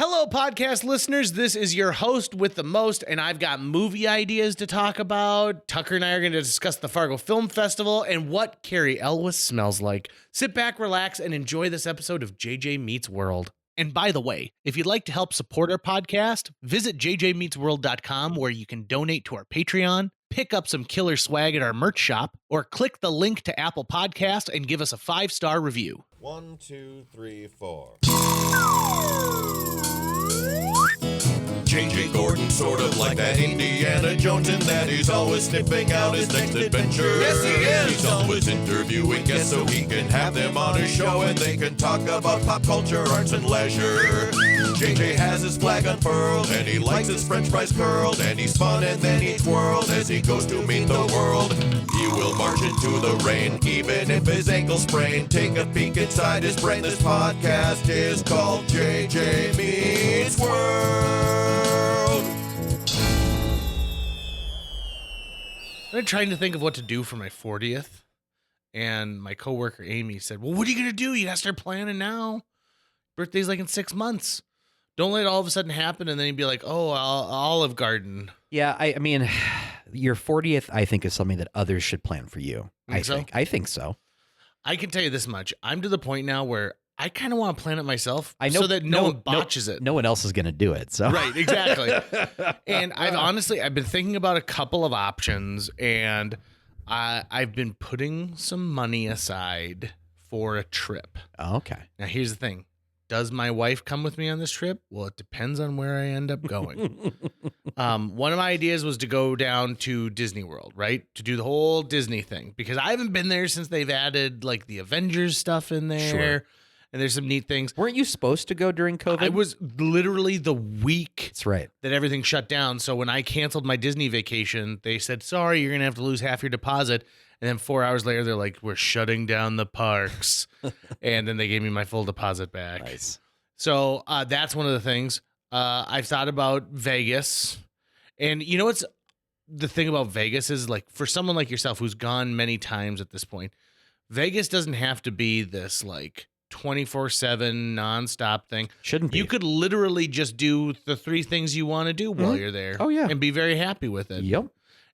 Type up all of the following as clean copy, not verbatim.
Hello, podcast listeners. This is your host with the most, and I've got movie ideas to talk about. Tucker and I are going to discuss the Fargo Film Festival and what Cary Elwes smells like. Sit back, relax, and enjoy this episode of JJ Meets World. And by the way, if you'd like to help support our podcast, visit jjmeetsworld.com where you can donate to our Patreon, pick up some killer swag at our merch shop, or click the link to Apple Podcast and give us a 5-star review. 1, 2, 3, 4. J.J. Gordon, sort of like that Indiana Jones, in that he's always sniffing out his next adventure. Yes, he is. He's always interviewing guests so he can have them on his show and they can talk about pop culture, arts, and leisure. J.J. has his flag unfurled and he likes his french fries curled, and he's fun and then he twirled as he goes to meet the world. He will march into the rain even if his ankle sprained. Take a peek inside his brain. This podcast is called J.J. Meets World. I'm trying to think of what to do for my 40th, and my coworker Amy said, well, what are you going to do? You got to start planning now. Birthday's like in 6 months. Don't let it all of a sudden happen, and then you'd be like, oh, Olive Garden. Yeah, I mean, your 40th, I think, is something that others should plan for you. I think so. I can tell you this much. I'm to the point now where I kind of want to plan it myself know, so that no one botches it. No one else is going to do it. So Right, exactly. And I've been thinking about a couple of options, and I've been putting some money aside for a trip. Oh, okay. Now, here's the thing. Does my wife come with me on this trip? Well, it depends on where I end up going. One of my ideas was to go down to Disney World, right? To do the whole Disney thing, because I haven't been there since they've added like the Avengers stuff in there. Sure. And there's some neat things. Weren't you supposed to go during COVID? I was literally the week That's right. that everything shut down. So when I canceled my Disney vacation, they said, sorry, you're going to have to lose half your deposit. And then 4 hours later, they're like, we're shutting down the parks. And then they gave me my full deposit back. Nice. So that's one of the things. I've thought about Vegas. And you know what's the thing about Vegas is, like, for someone like yourself who's gone many times at this point, Vegas doesn't have to be this like 24/7 nonstop thing. Shouldn't be. You could literally just do the 3 things you want to do while you're there. Oh, yeah. And be very happy with it. Yep.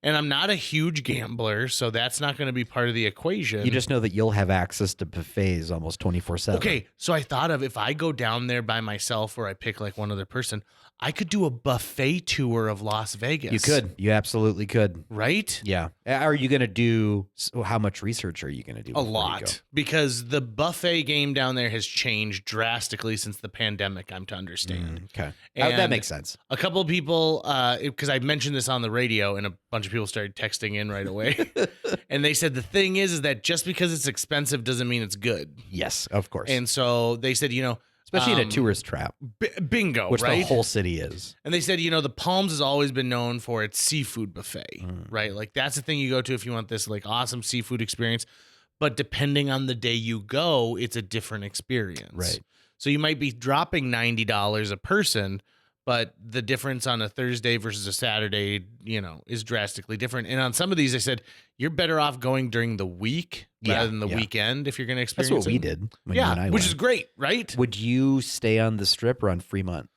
And I'm not a huge gambler, so that's not going to be part of the equation. You just know that you'll have access to buffets almost 24/7. Okay, so I thought of, if I go down there by myself or I pick like one other person, I could do a buffet tour of Las Vegas. You could. You absolutely could. Right? Yeah. Are you going to do, how much research are you going to do? A lot, because the buffet game down there has changed drastically since the pandemic, I'm to understand. Okay. And that makes sense. A couple of people, because I mentioned this on the radio, and a bunch of people started texting in right away. And they said the thing is that just because it's expensive doesn't mean it's good. Yes, of course. And so they said, especially in a tourist trap, bingo, which right? the whole city is. And they said, the Palms has always been known for its seafood buffet, right? Like, that's the thing you go to if you want this like awesome seafood experience. But depending on the day you go, it's a different experience. Right. So you might be dropping $90 a person, but the difference on a Thursday versus a Saturday, is drastically different. And on some of these, they said you're better off going during the week rather than the weekend if you're going to experience That's what we it. did. When you and I which went. is great, right? Would you stay on the Strip or on Fremont?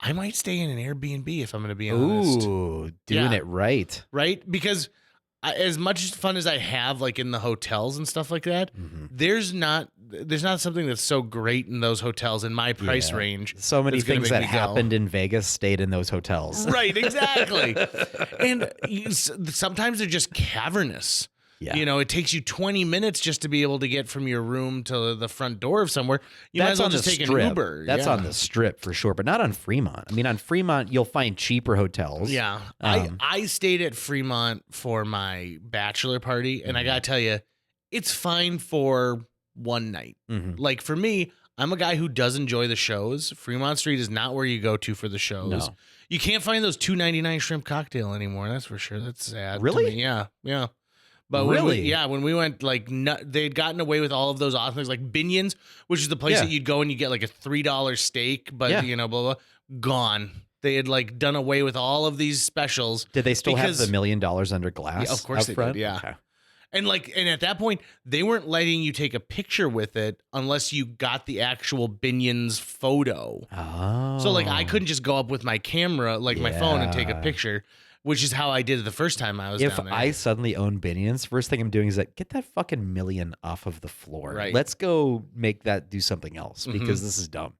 I might stay in an Airbnb if I'm going to be honest. Ooh, doing it right. Right? Because as much fun as I have like in the hotels and stuff like that, there's not something that's so great in those hotels in my price range. So many that's gonna things make that me go. happened in Vegas stayed in those hotels. Right, exactly. And sometimes they're just cavernous. Yeah. It takes you 20 minutes just to be able to get from your room to the front door of somewhere. You might as well just take an Uber. That's on the Strip for sure, but not on Fremont. I mean, on Fremont, you'll find cheaper hotels. Yeah. I stayed at Fremont for my bachelor party, and I got to tell you, it's fine for one night. Like, for me, I'm a guy who does enjoy the shows. Fremont Street is not where you go to for the shows. No. You can't find those $2.99 shrimp cocktail anymore. That's for sure. That's sad. Really? To me. Yeah. But really? when we went, like, they'd gotten away with all of those awesome things, like Binion's, which is the place that you'd go and you get like a $3 steak, but blah, blah, gone. They had like done away with all of these specials. Did they still have the $1 million under glass? Yeah, of course up they front? did. Yeah. Okay. And at that point, they weren't letting you take a picture with it unless you got the actual Binion's photo. Oh. So I couldn't just go up with my camera, my phone, and take a picture, which is how I did it the first time I was down there. If I suddenly own Binion's, first thing I'm doing is get that fucking million off of the floor. Right. Let's go make that do something else because this is dumb.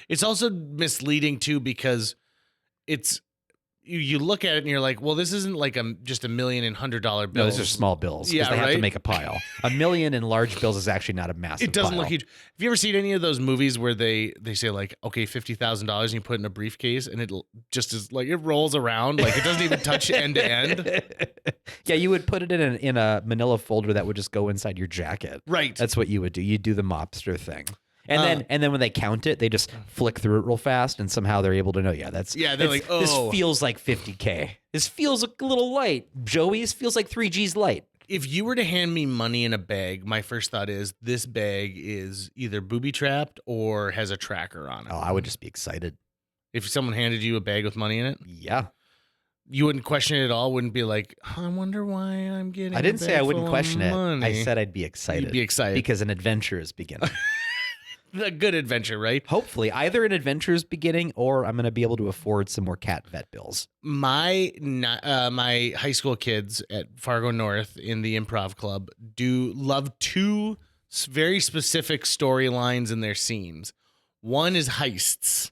It's also misleading too because it's you look at it and you're like, well, this isn't just $1 million in $100 bills. No, those are small bills because they have to make a pile. $1 million in large bills is actually not a massive. It doesn't pile. look huge. Have you ever seen any of those movies where they say okay, $50,000 and you put it in a briefcase and it just is it rolls around it doesn't even touch end to end? Yeah, you would put it in a manila folder that would just go inside your jacket. Right. That's what you would do. You'd do the mobster thing. And then when they count it, they just flick through it real fast, and somehow they're able to know. Yeah, they're like, oh, this feels like $50K. This feels a little light. Joey's feels like 3G's light. If you were to hand me money in a bag, my first thought is this bag is either booby trapped or has a tracker on it. Oh, I would just be excited if someone handed you a bag with money in it. Yeah. You wouldn't question it at all? Wouldn't be like, I wonder why I'm getting I didn't a say bag I wouldn't full of question it. money. I said I'd be excited. You'd be excited. Because an adventure is beginning. A good adventure, right? Hopefully, either an adventure is beginning or I'm going to be able to afford some more cat vet bills. My high school kids at Fargo North in the improv club do love two very specific storylines in their scenes. One is heists,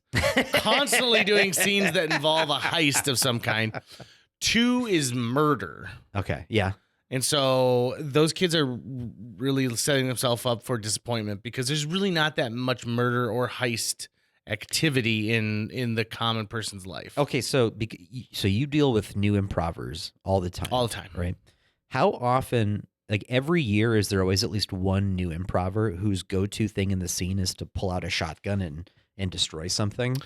constantly doing scenes that involve a heist of some kind. Two is murder. Okay, yeah. And so those kids are really setting themselves up for disappointment because there's really not that much murder or heist activity in the common person's life. Okay, so you deal with new improvers all the time. All the time. Right? How often, every year, is there always at least one new improver whose go-to thing in the scene is to pull out a shotgun and destroy something?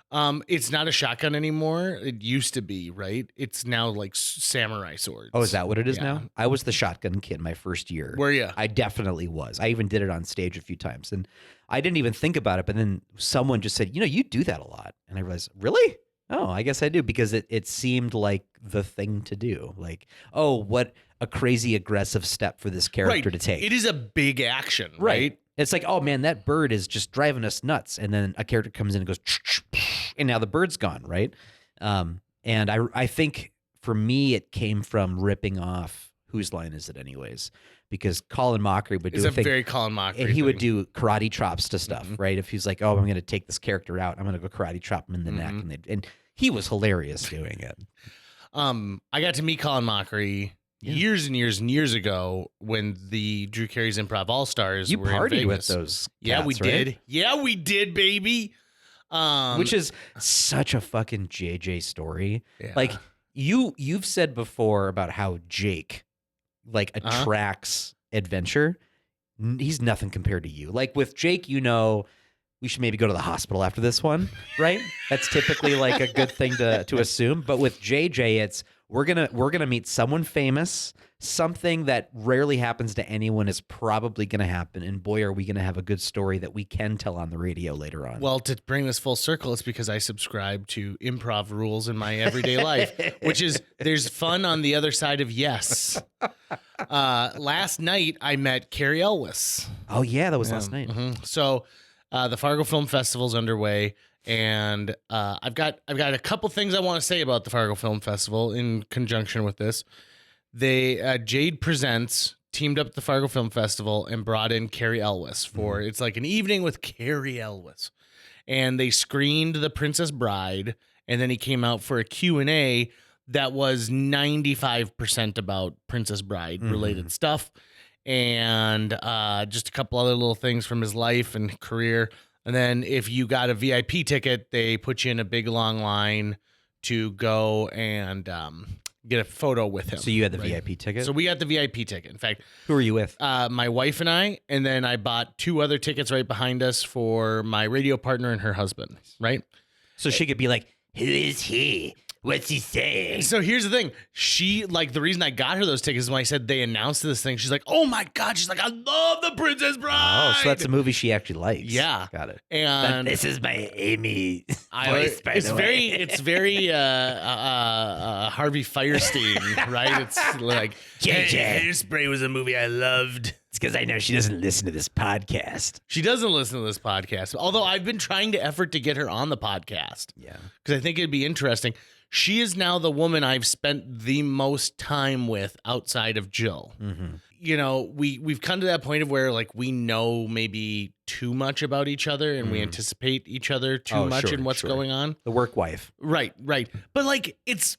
It's not a shotgun anymore. It used to be, right? It's now samurai swords. Oh, is that what it is now? I was the shotgun kid my first year. Were you? I definitely was. I even did it on stage a few times. And I didn't even think about it. But then someone just said, you do that a lot. And I realized, really? Oh, I guess I do. Because it seemed like the thing to do. What a crazy aggressive step for this character to take. It is a big action, right? It's like, oh man, that bird is just driving us nuts. And then a character comes in and goes, and now the bird's gone, right? And I think for me, it came from ripping off Whose Line Is It Anyways? Because Colin Mockery would do a very Colin Mockery and he would do karate chops to stuff, right? If he's like, oh, I'm going to take this character out, I'm going to go karate chop him in the neck. And he was hilarious doing it. I got to meet Colin Mockery years and years and years ago when the Drew Carey's Improv All-Stars were in Vegas. You partied with those cats, we right? did. Yeah, we did, baby. Which is such a fucking JJ story. Yeah. You've said before about how Jake attracts adventure. He's nothing compared to you. With Jake, we should maybe go to the hospital after this one, right? That's typically a good thing to assume. But with JJ, it's we're gonna meet someone famous. Something that rarely happens to anyone is probably going to happen. And boy, are we going to have a good story that we can tell on the radio later on. Well, to bring this full circle, it's because I subscribe to improv rules in my everyday life, which is there's fun on the other side of yes. Last night, I met Cary Elwes. Oh, yeah, that was last night. Mm-hmm. So the Fargo Film Festival's underway. And I've got a couple things I want to say about the Fargo Film Festival in conjunction with this. Jade Presents teamed up at the Fargo Film Festival and brought in Cary Elwes for it's like an evening with Cary Elwes, and they screened The Princess Bride, and then he came out for a Q&A that was 95% about Princess Bride related stuff, and just a couple other little things from his life and career. And then if you got a VIP ticket, they put you in a big long line to go and get a photo with him. So you had the VIP ticket? So we got the VIP ticket. In fact, who are you with? My wife and I, and then I bought 2 other tickets right behind us for my radio partner and her husband, right? So she could be like, who is he? What's he saying? So here's the thing. She, like, the reason I got her those tickets is when I said they announced this thing. She's like, oh my God. She's like, I love The Princess Bride. Oh, so that's a movie she actually likes. Yeah. Got it. And this is my Amy voice, by it's the way. it's very Harvey Firestein, right? It's like, Hairspray was a movie I loved. It's because I know she doesn't listen to this podcast. She doesn't listen to this podcast, although I've been trying to effort to get her on the podcast. Yeah. Because I think it'd be interesting. She is now the woman I've spent the most time with outside of Jill. Mm-hmm. You know, we've come to that point of where, like, we know maybe too much about each other and we anticipate each other too much in what's going on. The work wife. Right. But, like, it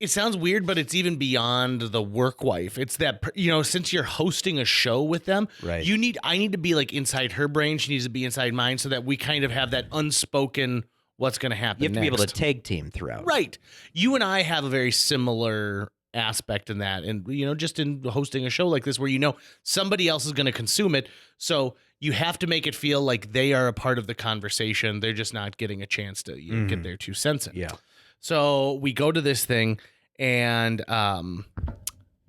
sounds weird, but it's even beyond the work wife. It's that, you know, since you're hosting a show with them, right. I need to be, like, inside her brain. She needs to be inside mine so that we kind of have that unspoken what's going to happen. You have to be able to tag team throughout. Right. You and I have a very similar aspect in that. And, you know, just in hosting a show like this where, you know, somebody else is going to consume it. So you have to make it feel like they are a part of the conversation. They're just not getting a chance to get their 2 cents in. Yeah. So we go to this thing and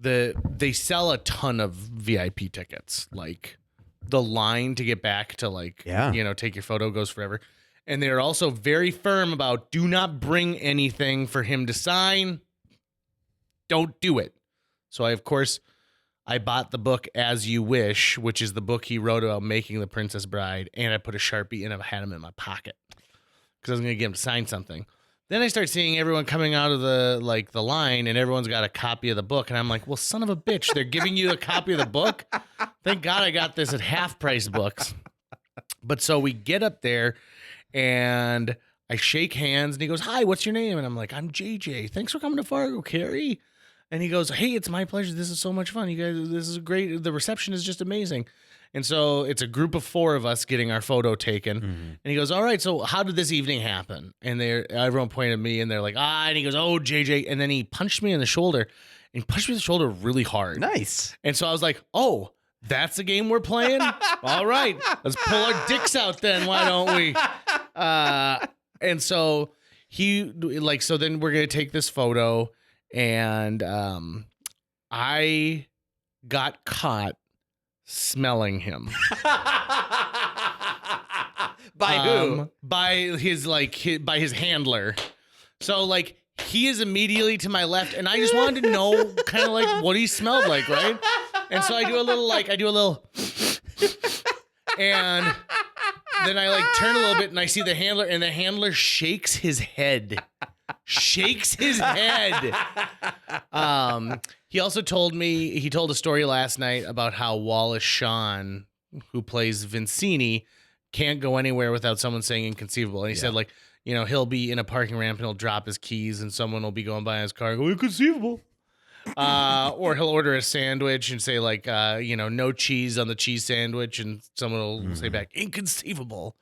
they sell a ton of VIP tickets. Like, the line to get back to, like, you know, take your photo goes forever. And they're also very firm about do not bring anything for him to sign. Don't do it. So I bought the book As You Wish, which is the book he wrote about making The Princess Bride. And I put a Sharpie and I had him in my pocket because I was going to get him to sign something. Then I start seeing everyone coming out of the line and everyone's got a copy of the book. And I'm like, well, son of a bitch, they're giving you a copy of the book. Thank God I got this at half price books. But so we get up there and I shake hands and he goes, hi, what's your name? And I'm like, I'm JJ. Thanks for coming to Fargo, Cary. And he goes, hey, it's my pleasure. This is so much fun. You guys, this is great. The reception is just amazing. And so it's a group of 4 of us getting our photo taken. Mm-hmm. And he goes, all right, so how did this evening happen? And everyone pointed at me and they're like, and he goes, oh, JJ. And then he punched me in the shoulder and punched me in the shoulder really hard. Nice. And so I was like, oh, that's a game we're playing? All right, let's pull our dicks out then. Why don't we? And so so then we're going to take this photo and I got caught smelling him. By who? By his handler. So, like, he is immediately to my left and I just wanted to know kind of like what he smelled like, right? And so I do a little, and then I like turn a little bit and I see the handler and the handler shakes his head. He also told a story last night about how Wallace Shawn, who plays Vincini, can't go anywhere without someone saying inconceivable. And he said, like, you know, he'll be in a parking ramp and he'll drop his keys and someone will be going by his car and go, inconceivable. Or he'll order a sandwich and say, like, you know, no cheese on the cheese sandwich, and someone will say back, inconceivable.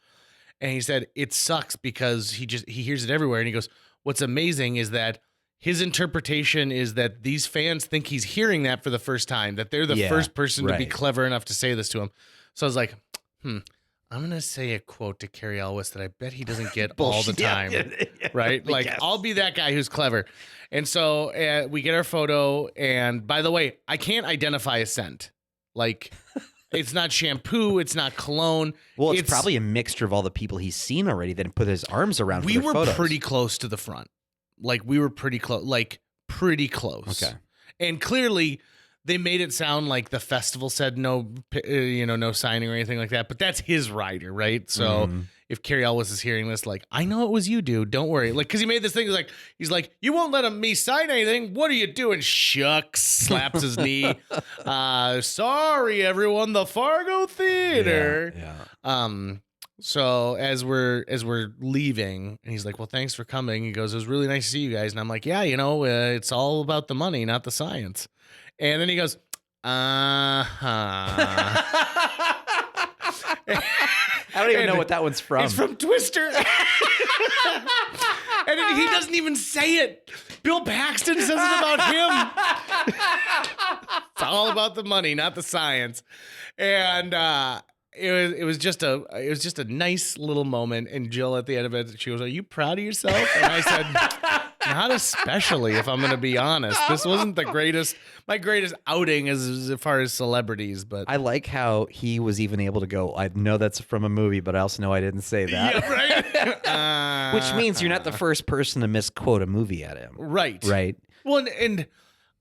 And he said it sucks because he hears it everywhere. And he goes, what's amazing is that his interpretation is that these fans think he's hearing that for the first time, that they're the first person to be clever enough to say this to him. So I was like, I'm going to say a quote to Cary Elwes that I bet he doesn't get all the time, right? Like, I'll be that guy who's clever. And so we get our photo, and by the way, I can't identify a scent. Like, it's not shampoo, it's not cologne. Well, it's probably a mixture of all the people he's seen already that put his arms around for We their were photos. pretty close to the front. Like, we were pretty close, Okay. And clearly, they made it sound like the festival said no, no signing or anything like that. But that's his rider, right? So if Cary Elwes is hearing this, like, I know it was you, dude. Don't worry. Like, because he made this thing, he's like, you won't let me sign anything. What are you doing? Shucks. Slaps his knee. Sorry, everyone. The Fargo Theater. Yeah. So as we're leaving, and he's like, well, thanks for coming. He goes, it was really nice to see you guys. And I'm like, yeah, it's all about the money, not the science. And then he goes, I don't even know what that one's from. It's from Twister. And he doesn't even say it. Bill Paxton says it about him. It's all about the money, not the science. And it was just a nice little moment. And Jill at the end of it, she goes, are you proud of yourself? And I said, Not especially, if I'm going to be honest. This wasn't my greatest outing as far as celebrities, but I like how he was even able to go, I know that's from a movie, but I also know I didn't say that. Yeah, right. Which means you're not the first person to misquote a movie at him. Right. Right. Well, and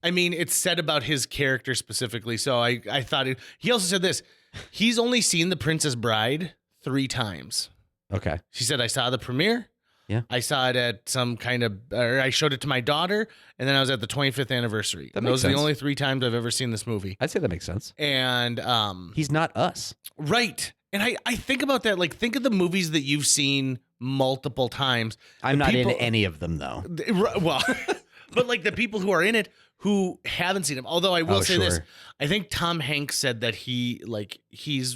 I mean, it's said about his character specifically. So I thought he also said this. He's only seen The Princess Bride 3 times. Okay. She said, I saw the premiere. Yeah. I saw it at or I showed it to my daughter, and then I was at the 25th anniversary. That And makes those are the sense. only 3 times I've ever seen this movie. I'd say that makes sense. And He's not us. right. And I think about that. Like, think of the movies that you've seen multiple times. I'm The not people- in any of them, though. Well, but like the people who are in it who haven't seen them. Although I will say this, sure. I think Tom Hanks said that he's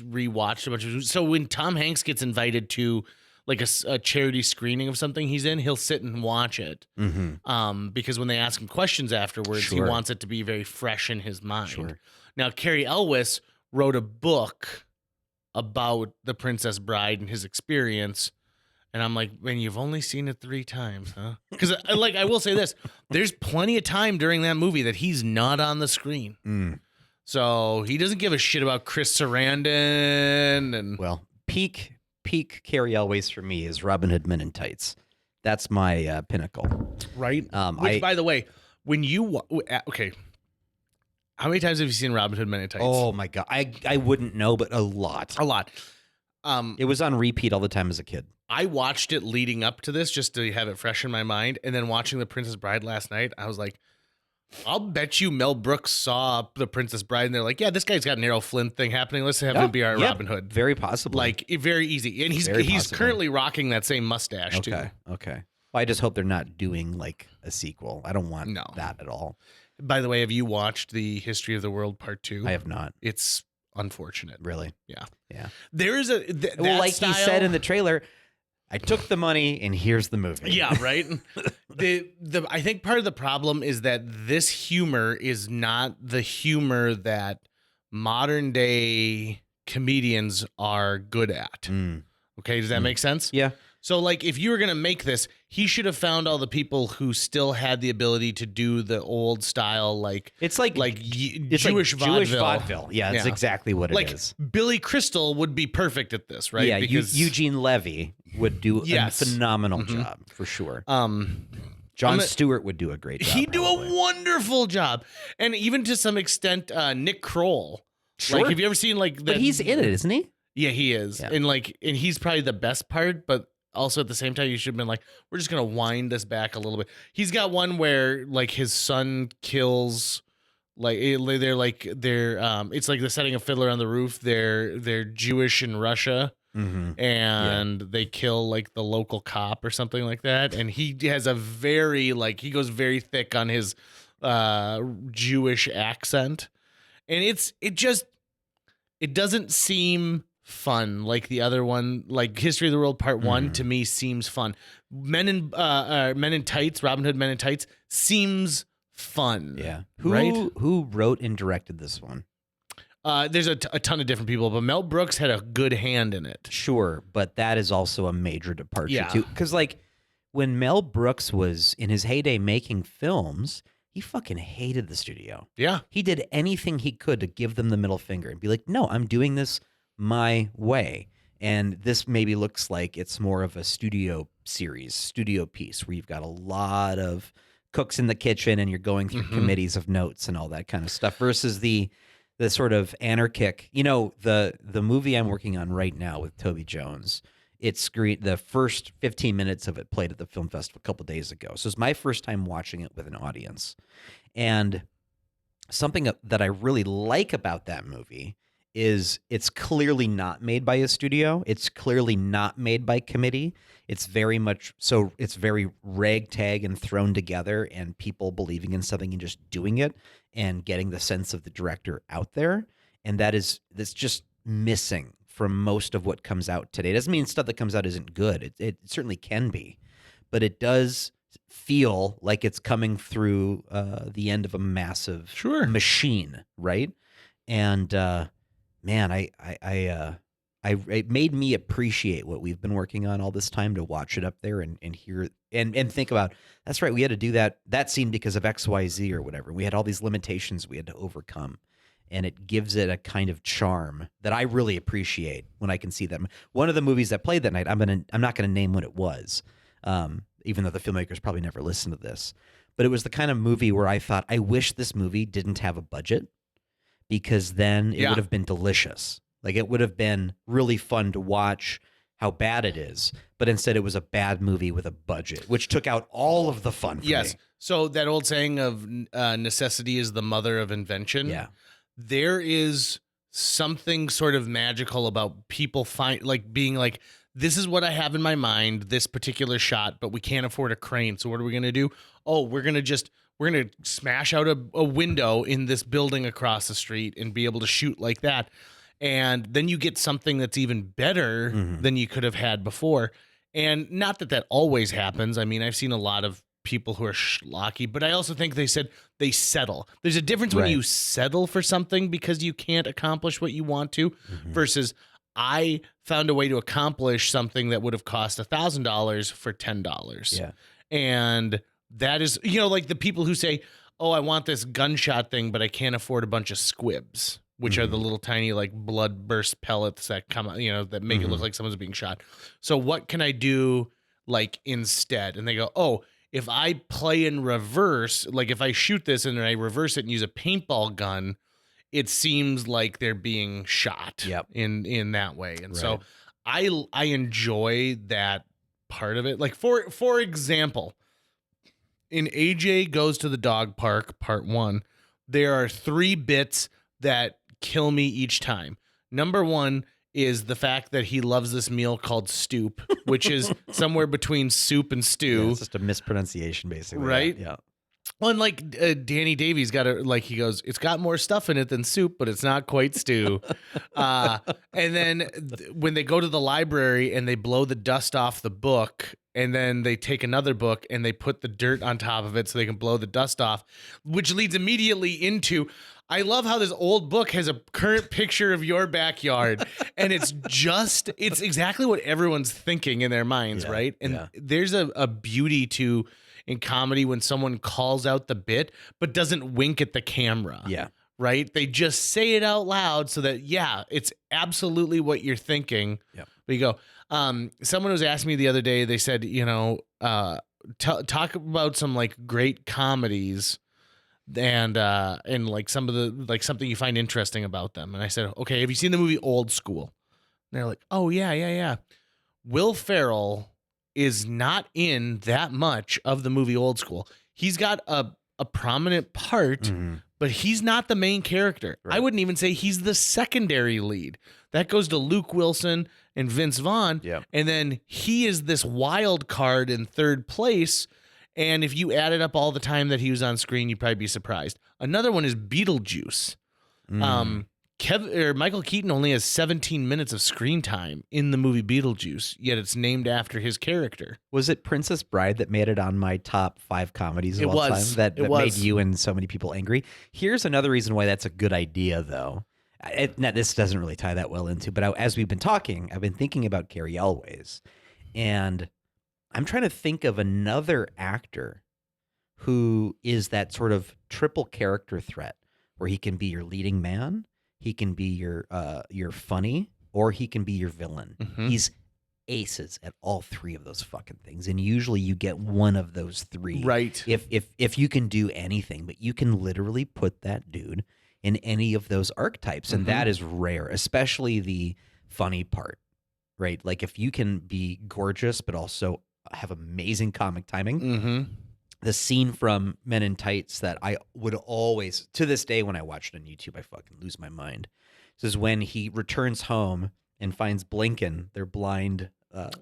rewatched a bunch of. So when Tom Hanks gets invited to like a charity screening of something he's in, he'll sit and watch it. Mm-hmm. Because when they ask him questions afterwards, he Sure. wants it to be very fresh in his mind. Sure. Now, Cary Elwes wrote a book about The Princess Bride and his experience. And I'm like, man, you've only seen it 3 times, huh? Because I will say this, there's plenty of time during that movie that he's not on the screen. Mm. So he doesn't give a shit about Chris Sarandon. And Well, peak Cary Elwes for me is Robin Hood Men in Tights. That's my pinnacle. right? I- Which, by the way, when you okay, how many times have you seen Robin Hood Men in Tights? Oh my god, I wouldn't know, but a lot. A lot. It was on repeat all the time as a kid. I watched it leading up to this just to have it fresh in my mind, and then watching The Princess Bride last night, I was like, I'll bet you Mel Brooks saw The Princess Bride, and they're like, yeah, this guy's got an Errol Flynn thing happening. Let's have him be our Yeah, Robin Hood. Very possibly. Like, very easy. And he's Very possibly. currently rocking that same mustache, too. Okay. Well, I just hope they're not doing like a sequel. I don't want No. that at all. By the way, have you watched The History of the World Part 2? I have not. It's unfortunate. Really? Yeah. Yeah. There is Well, like he said in the trailer, I took the money and here's the movie. Yeah, right. I think part of the problem is that this humor is not the humor that modern day comedians are good at. Mm. Okay, does that make sense? Yeah. So, like, if you were gonna make this, he should have found all the people who still had the ability to do the old style, like It's like Jewish like vaudeville. Jewish vaudeville. Yeah, that's Yeah. exactly what it Like is. Billy Crystal would be perfect at this, right? Yeah, Because Eugene Levy would do Yes. a phenomenal Mhm. job for sure. um. John I'm a- Stewart would do a great job. He'd do probably. a wonderful job, and even to some extent, Nick Kroll. Sure. Like, have you ever seen like that? But he's in it, isn't he? Yeah, he is, Yeah. and he's probably the best part. But also at the same time, you should have been like, we're just gonna wind this back a little bit. He's got one where like his son kills. It's like the setting of Fiddler on the Roof. They're Jewish in Russia. Mm-hmm. And they kill like the local cop or something like that, and he has a very he goes very thick on his Jewish accent, and it doesn't seem fun like the other one. Like History of the World Part 1 to me seems fun. Men in Tights, Robin Hood Men in Tights seems fun. Yeah. Right? Who wrote and directed this one? There's a ton of different people, but Mel Brooks had a good hand in it. Sure, but that is also a major departure Yeah. too. Because like when Mel Brooks was in his heyday making films, he fucking hated the studio. Yeah. He did anything he could to give them the middle finger and be like, no, I'm doing this my way. And this maybe looks like it's more of a studio series, studio piece where you've got a lot of cooks in the kitchen and you're going through committees of notes and all that kind of stuff versus the sort of anarchic, the movie I'm working on right now with Toby Jones. The first 15 minutes of it played at the film festival a couple days ago. So it's my first time watching it with an audience. And something that I really like about that movie is it's clearly not made by a studio. It's clearly not made by committee. It's very much so. It's very ragtag and thrown together, and people believing in something and just doing it and getting the sense of the director out there. And that's just missing from most of what comes out today. It doesn't mean stuff that comes out isn't good. It certainly can be, but it does feel like it's coming through the end of a massive Sure. machine, right? And man, it made me appreciate what we've been working on all this time to watch it up there and hear and think about, that's right, we had to do that scene because of XYZ or whatever. We had all these limitations we had to overcome. And it gives it a kind of charm that I really appreciate when I can see them. One of the movies that played that night, I'm not gonna name what it was, even though the filmmakers probably never listened to this. But it was the kind of movie where I thought, I wish this movie didn't have a budget, because then it would have been delicious. Like, it would have been really fun to watch how bad it is. But instead, it was a bad movie with a budget, which took out all of the fun for me. So that old saying of necessity is the mother of invention. Yeah. There is something sort of magical about people being like, this is what I have in my mind, this particular shot, but we can't afford a crane. So what are we going to do? Oh, we're going to smash out a window in this building across the street and be able to shoot like that. And then you get something that's even better than you could have had before. And not that always happens. I mean, I've seen a lot of people who are schlocky, but I also think they settle. There's a difference when you settle for something because you can't accomplish what you want to versus I found a way to accomplish something that would have cost $1,000 for $10. Yeah. And that is, like the people who say, oh, I want this gunshot thing, but I can't afford a bunch of squibs, which are the little tiny like blood burst pellets that come out, that make it look like someone's being shot. So what can I do like instead? And they go, oh, if I play in reverse, like if I shoot this and then I reverse it and use a paintball gun, it seems like they're being shot in that way. And so I enjoy that part of it. Like for example, in AJ Goes to the Dog Park, Part 1, there are 3 bits that kill me each time. Number 1 is the fact that he loves this meal called stoop, which is somewhere between soup and stew. Yeah, it's just a mispronunciation, basically. Right? Yeah. Well, and like Danny Davies he goes, it's got more stuff in it than soup, but it's not quite stew. And then when they go to the library and they blow the dust off the book, and then they take another book and they put the dirt on top of it so they can blow the dust off, which leads immediately into, I love how this old book has a current picture of your backyard, and it's exactly what everyone's thinking in their minds, right? And there's a beauty in comedy when someone calls out the bit but doesn't wink at the camera. Yeah. Right? They just say it out loud so that, it's absolutely what you're thinking. Yep. But you go, someone was asking me the other day, they said, talk about some like great comedies and like some of the, like something you find interesting about them. And I said, okay, have you seen the movie Old School? And they're like, oh yeah. Will Ferrell is not in that much of the movie Old School. He's got a prominent part, but he's not the main character. Right. I wouldn't even say he's the secondary lead. That goes to Luke Wilson and Vince Vaughn. Yep. And then he is this wild card in third place. And if you added up all the time that he was on screen, you'd probably be surprised. Another one is Beetlejuice. Michael Keaton only has 17 minutes of screen time in the movie Beetlejuice, yet it's named after his character. Was it Princess Bride that made it on my top 5 comedies of all time? That made you and so many people angry? Here's another reason why that's a good idea, though. This doesn't really tie that well into, but as we've been talking, I've been thinking about Cary Elwes, and I'm trying to think of another actor who is that sort of triple character threat, where he can be your leading man, he can be your funny, or he can be your villain. He's aces at all 3 of those fucking things, and usually you get one of those 3. Right. If you can do anything, but you can literally put that dude in any of those archetypes, and that is rare, especially the funny part, right? Like if you can be gorgeous but also have amazing comic timing. The scene from Men in Tights that I would always, to this day when I watch it on YouTube, I fucking lose my mind. This is when he returns home and finds Blinken, their blind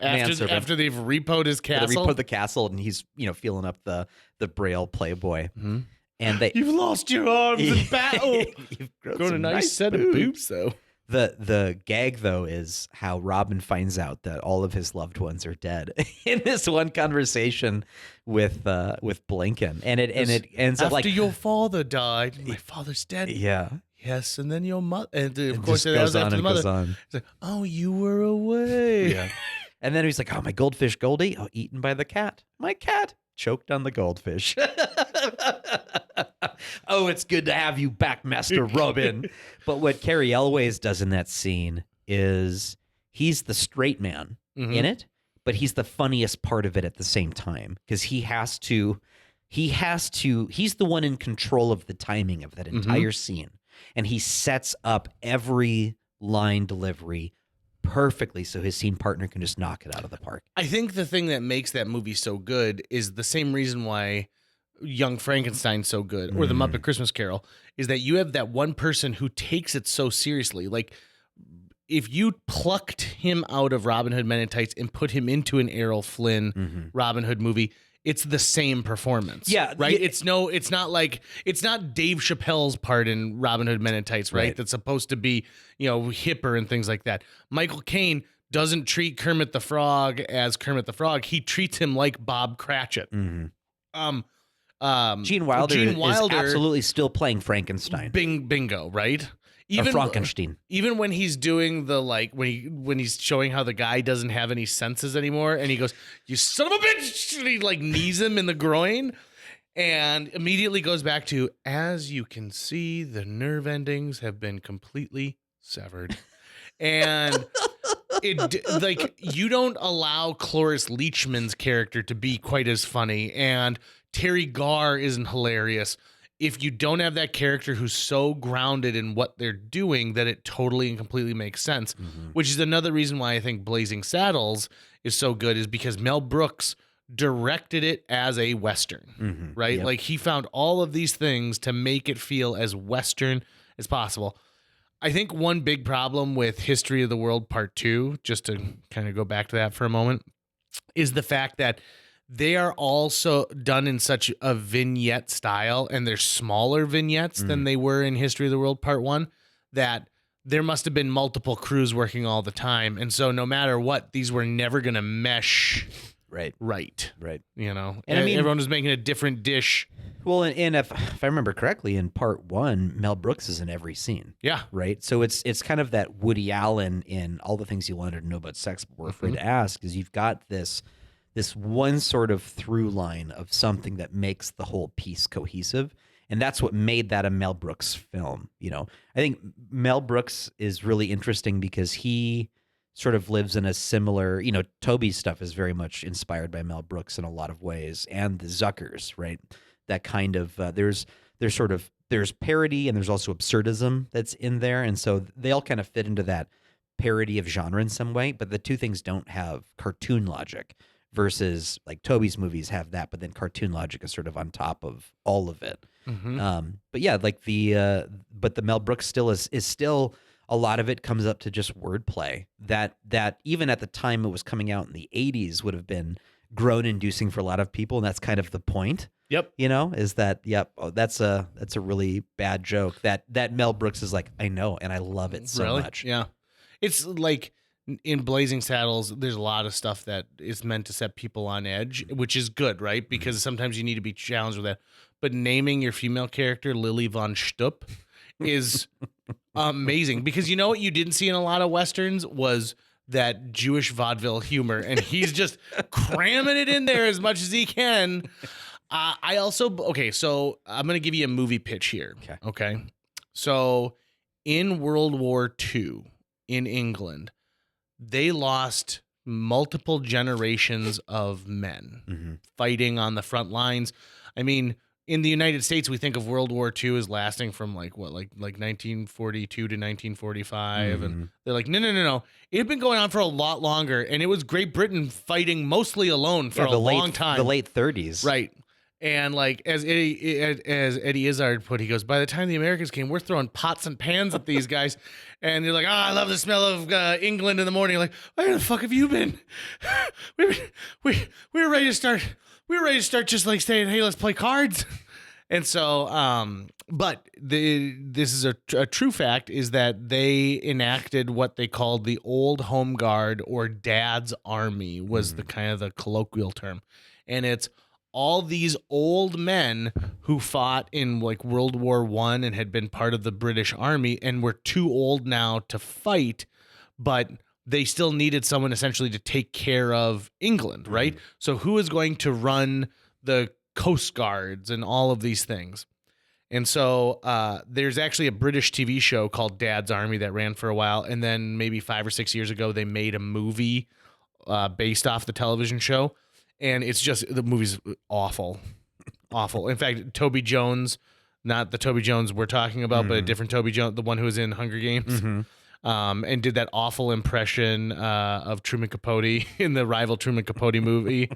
manservant. After they've repoed his castle? They repoed the castle, and he's feeling up the Braille Playboy. And you've lost your arms in battle. You've grown a nice set of boobs, though. The gag, though, is how Robin finds out that all of his loved ones are dead in this one conversation with Blinken, and it ends up like, after your father died, my father's dead. Yeah, yes, and then your mother, and of It course just it goes was on after the and mother. goes on. It's like, oh, you were away. Yeah. And then he's like, oh, my goldfish Goldie, oh, eaten by the cat. My cat choked on the goldfish. Oh, it's good to have you back, Master Robin. But what Cary Elwes does in that scene is he's the straight man in it, but he's the funniest part of it at the same time because he's the one in control of the timing of that entire scene. And he sets up every line delivery perfectly so his scene partner can just knock it out of the park. I think the thing that makes that movie so good is the same reason why Young Frankenstein's so good, or The Muppet Christmas Carol, is that you have that one person who takes it so seriously. Like, if you plucked him out of Robin Hood Men in Tights and put him into an Errol Flynn Robin Hood movie, it's the same performance. Yeah. Right? It's not Dave Chappelle's part in Robin Hood Men in Tights, right? That's supposed to be, hipper and things like that. Michael Caine doesn't treat Kermit the Frog as Kermit the Frog. He treats him like Bob Cratchit. Gene Wilder is absolutely still playing Frankenstein. Bingo, right? Or Frankenstein. Even when he's doing the when he's showing how the guy doesn't have any senses anymore, and he goes, "You son of a bitch!" and he knees him in the groin, and immediately goes back to, "As you can see, the nerve endings have been completely severed," and you don't allow Cloris Leachman's character to be quite as funny, and Terry Garr isn't hilarious if you don't have that character who's so grounded in what they're doing that it totally and completely makes sense, which is another reason why I think Blazing Saddles is so good, is because Mel Brooks directed it as a Western, right? Yep. Like, he found all of these things to make it feel as Western as possible. I think one big problem with History of the World Part 2, just to kind of go back to that for a moment, is the fact that they are also done in such a vignette style, and they're smaller vignettes than they were in History of the World Part 1, that there must have been multiple crews working all the time. And so no matter what, these were never going to mesh right. And I mean, everyone was making a different dish. Well, and if I remember correctly, in Part 1, Mel Brooks is in every scene. Yeah. Right? So it's kind of that Woody Allen in All the Things You Wanted to Know About Sex But Were Afraid to Ask, is you've got this one sort of through line of something that makes the whole piece cohesive. And that's what made that a Mel Brooks film. I think Mel Brooks is really interesting because he sort of lives in a similar, Toby's stuff is very much inspired by Mel Brooks in a lot of ways, and the Zuckers, right? That kind of, there's parody and there's also absurdism that's in there. And so they all kind of fit into that parody of genre in some way, but the two things don't have cartoon logic. Versus like Toby's movies have that, but then cartoon logic is sort of on top of all of it. But yeah, like but the Mel Brooks still is still, a lot of it comes up to just wordplay that even at the time it was coming out in the 80s would have been groan inducing for a lot of people. And that's kind of the point. Yep. Is that, that's a really bad joke that Mel Brooks is like, I know. And I love it so much. Yeah. It's like, in Blazing Saddles, there's a lot of stuff that is meant to set people on edge, which is good, right? Because sometimes you need to be challenged with that. But naming your female character Lily von Stupp is amazing, because you know what you didn't see in a lot of Westerns was that Jewish vaudeville humor, and he's just cramming it in there as much as he can. So I'm going to give you a movie pitch here. Okay. So in World War II in England, they lost multiple generations of men fighting on the front lines. I mean, in the United States, we think of World War II as lasting from like 1942 to 1945. And they're like, no. It had been going on for a lot longer. And it was Great Britain fighting mostly alone for a long time. The late 30s. Right. And like, as Eddie Izzard put, he goes, by the time the Americans came, we're throwing pots and pans at these guys. And they're like, I love the smell of England in the morning. Like, where the fuck have you been? we were ready to start. We were ready to start just like saying, hey, let's play cards. And so, but this is a true fact, is that they enacted what they called the Old Home Guard, or Dad's Army was the kind of the colloquial term. And it's all these old men who fought in like World War I and had been part of the British Army and were too old now to fight, but they still needed someone essentially to take care of England, right? So who is going to run the Coast Guards and all of these things? And so there's actually a British TV show called Dad's Army that ran for a while. And then maybe 5 or 6 years ago, they made a movie based off the television show. And it's just, the movie's awful. Awful. In fact, Toby Jones, not the Toby Jones we're talking about, but a different Toby Jones, the one who was in Hunger Games, and did that awful impression of Truman Capote in the rival Truman Capote movie.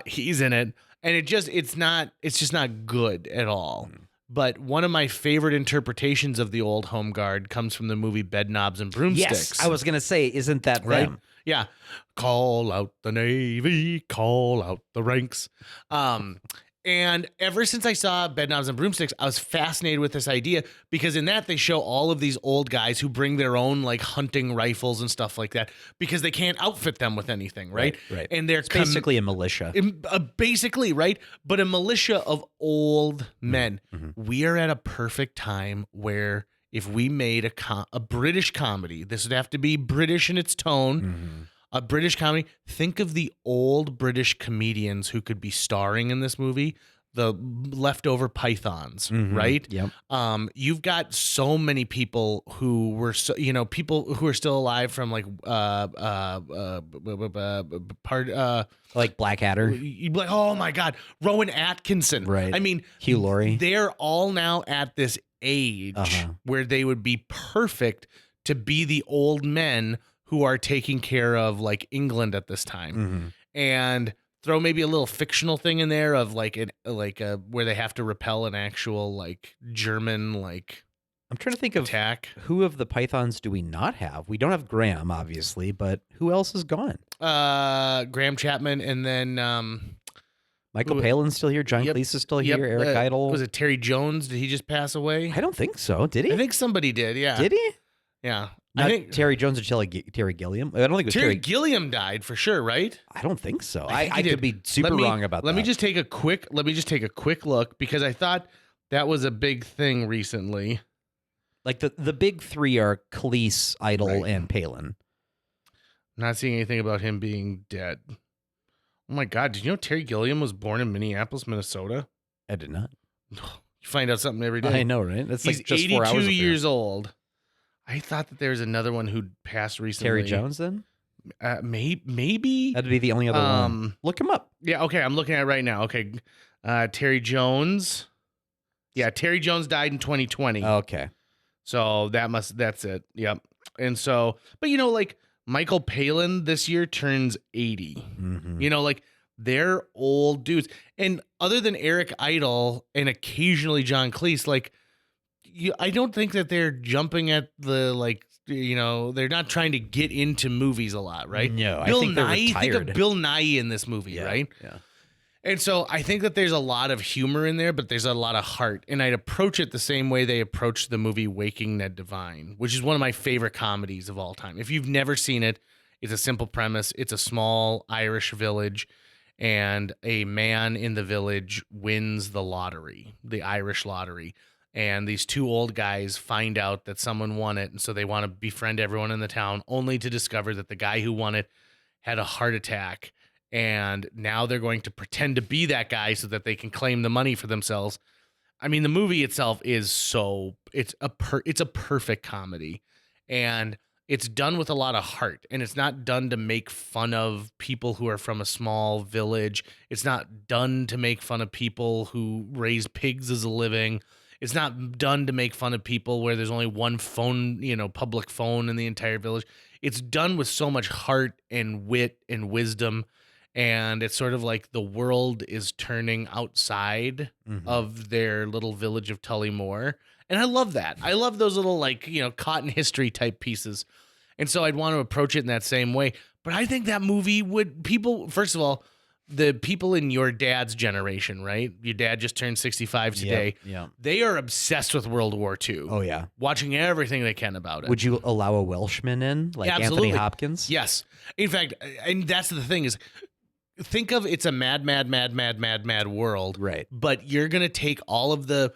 He's in it. And it's just not good at all. But one of my favorite interpretations of the old Home Guard comes from the movie Bedknobs and Broomsticks. Yes, I was going to say, isn't that right? them? Yeah. Call out the Navy, call out the ranks. And ever since I saw Bedknobs and Broomsticks, I was fascinated with this idea because in that they show all of these old guys who bring their own like hunting rifles and stuff like that because they can't outfit them with anything, right? Right. And they're Basically a militia. Basically, right? But a militia of old men. We are at a perfect time where if we made a British comedy, this would have to be British in its tone. A British comedy. Think of the old British comedians who could be starring in this movie, the leftover pythons, right? Yep. You've got so many people who were, people who are still alive from like, Like Blackadder. you'd be like, oh my God, Rowan Atkinson. Right. I mean, Hugh Laurie. they're all now at this age where they would be perfect to be the old men who are taking care of like England at this time, and throw maybe a little fictional thing in there of like where they have to repel an actual like German like I'm trying to think of attack. who of the pythons do we not have? We don't have Graham, obviously, but who else is gone? Graham Chapman, and then Michael Palin's still here. John Cleese is still here. Eric Idle. Was it Terry Jones? Did he just pass away? I don't think so. Did he? I think somebody did. Yeah. Did he? Yeah. Not I think Terry Jones or Terry Gilliam. I don't think it was Terry Gilliam died for sure, right? I don't think so. I think he I did. could be super wrong about that. Let me just take a quick look because I thought that was a big thing recently. Like the big three are Cleese, Idle, and Palin. Not seeing anything about him being dead. Oh my God! Did you know Terry Gilliam was born in Minneapolis, Minnesota? I did not. You find out something every day. I know, right? That's He's like just 4 hours. 82 years old. I thought that there was another one who passed recently. Terry Jones, then? Maybe. That'd be the only other one. Look him up. Yeah, okay, I'm looking at it right now. Okay. Terry Jones. Yeah, Terry Jones died in 2020. Okay. So that's it. Yep. And so, but like Michael Palin this year turns 80. Like they're old dudes. And other than Eric Idle and occasionally John Cleese, like I don't think that they're jumping at the they're not trying to get into movies a lot, right? No, Bill I think they're Nye, retired. think of Bill Nye in this movie, right? Yeah. And so I think that there's a lot of humor in there, but there's a lot of heart. And I'd approach it the same way they approached the movie Waking Ned Devine, which is one of my favorite comedies of all time. If you've never seen it, it's a simple premise. It's a small Irish village, and a man in the village wins the lottery, the Irish lottery. And these two old guys find out that someone won it, and so they want to befriend everyone in the town, only to discover that the guy who won it had a heart attack. And now they're going to pretend to be that guy so that they can claim the money for themselves. I mean, the movie itself is it's a perfect comedy, and it's done with a lot of heart, and it's not done to make fun of people who are from a small village. It's not done to make fun of people who raise pigs as a living. It's not done to make fun of people where there's only one phone, public phone in the entire village. It's done with so much heart and wit and wisdom. And it's sort of like the world is turning outside of their little village of Tullymore. And I love that. I love those little caught in history type pieces. And so I'd want to approach it in that same way. But I think that movie first of all, the people in your dad's generation, right? Your dad just turned 65 today. Yeah. They are obsessed with World War II. Oh, yeah. Watching everything they can about it. Would you allow a Welshman in, like Absolutely. Anthony Hopkins? Yes. In fact, and that's the thing is, think of it's a mad world. Right. But you're going to take all of the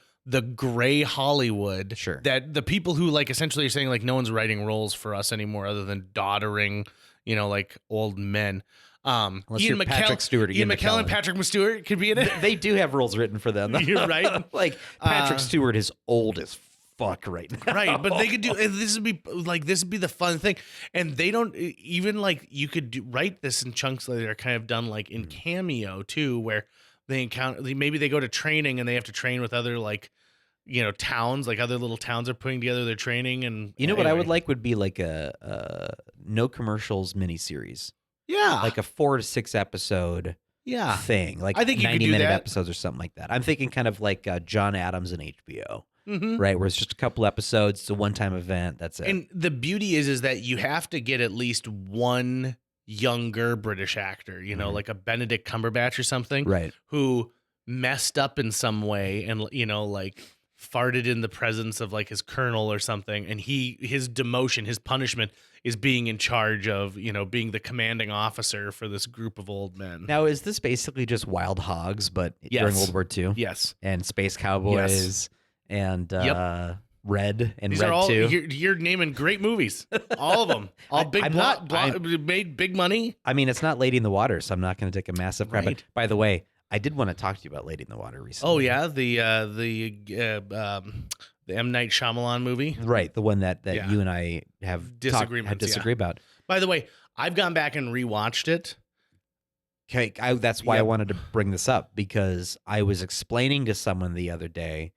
gray Hollywood Sure. that the people who like essentially are saying like no one's writing roles for us anymore other than doddering, like old men. Unless you're Patrick Stewart. Ian McKellen and Patrick Stewart could be in it. They do have roles written for them. You're right. Like Patrick Stewart is old as fuck right now. Right, but they could do this would be the fun thing, and they don't even like you could write this in chunks that are kind of done like in Cameo too, where they encounter maybe they go to training and they have to train with other like towns, like other little towns are putting together their training, and what I would like would be like a no commercials miniseries. Yeah, like a 4 to 6 episode thing. Like I think you 90 could do minute that. episodes or something like that. I'm thinking kind of like John Adams and HBO. Mm-hmm. Right, where it's just a couple episodes, it's a one-time event, that's it. And the beauty is that you have to get at least one younger British actor, like a Benedict Cumberbatch or something, Right. who messed up in some way and like farted in the presence of like his colonel or something, and his demotion, his punishment is being in charge of, being the commanding officer for this group of old men. Now, is this basically just Wild Hogs, but during World War II? Yes. And Space Cowboys? Yes. And Red and These Red are all 2. you're naming great movies, all of them, all made big money. I mean, it's not Lady in the Water, so I'm not going to take a massive crap. Right. By the way, I did want to talk to you about Lady in the Water recently. Oh yeah, the M. Night Shyamalan movie. Right, the one that you and I have disagree about. By the way, I've gone back and rewatched it. Okay, that's why I wanted to bring this up, because I was explaining to someone the other day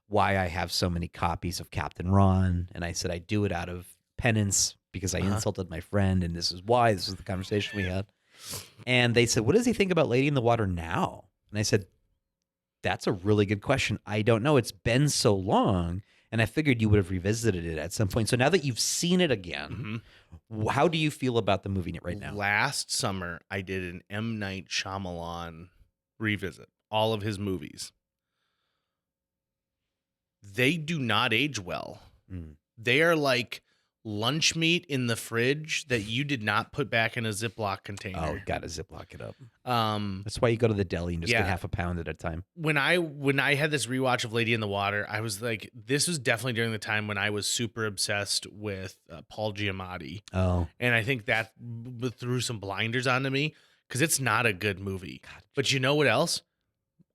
why I have so many copies of Captain Ron, and I said I do it out of penance because I insulted my friend, and this is why. This was the conversation we had. And they said, what does he think about Lady in the Water now? And I said, that's a really good question. I don't know. It's been so long, and I figured you would have revisited it at some point. So now that you've seen it again, how do you feel about the movie right now? Last summer, I did an M. Night Shyamalan revisit, all of his movies. They do not age well. They are like lunch meat in the fridge that you did not put back in a Ziploc container. Oh, gotta Ziploc it up. That's why you go to the deli and just get half a pound at a time. When I had this rewatch of Lady in the Water, I was like, this was definitely during the time when I was super obsessed with Paul Giamatti. Oh, and I think that threw some blinders onto me because it's not a good movie. God. But you know what else?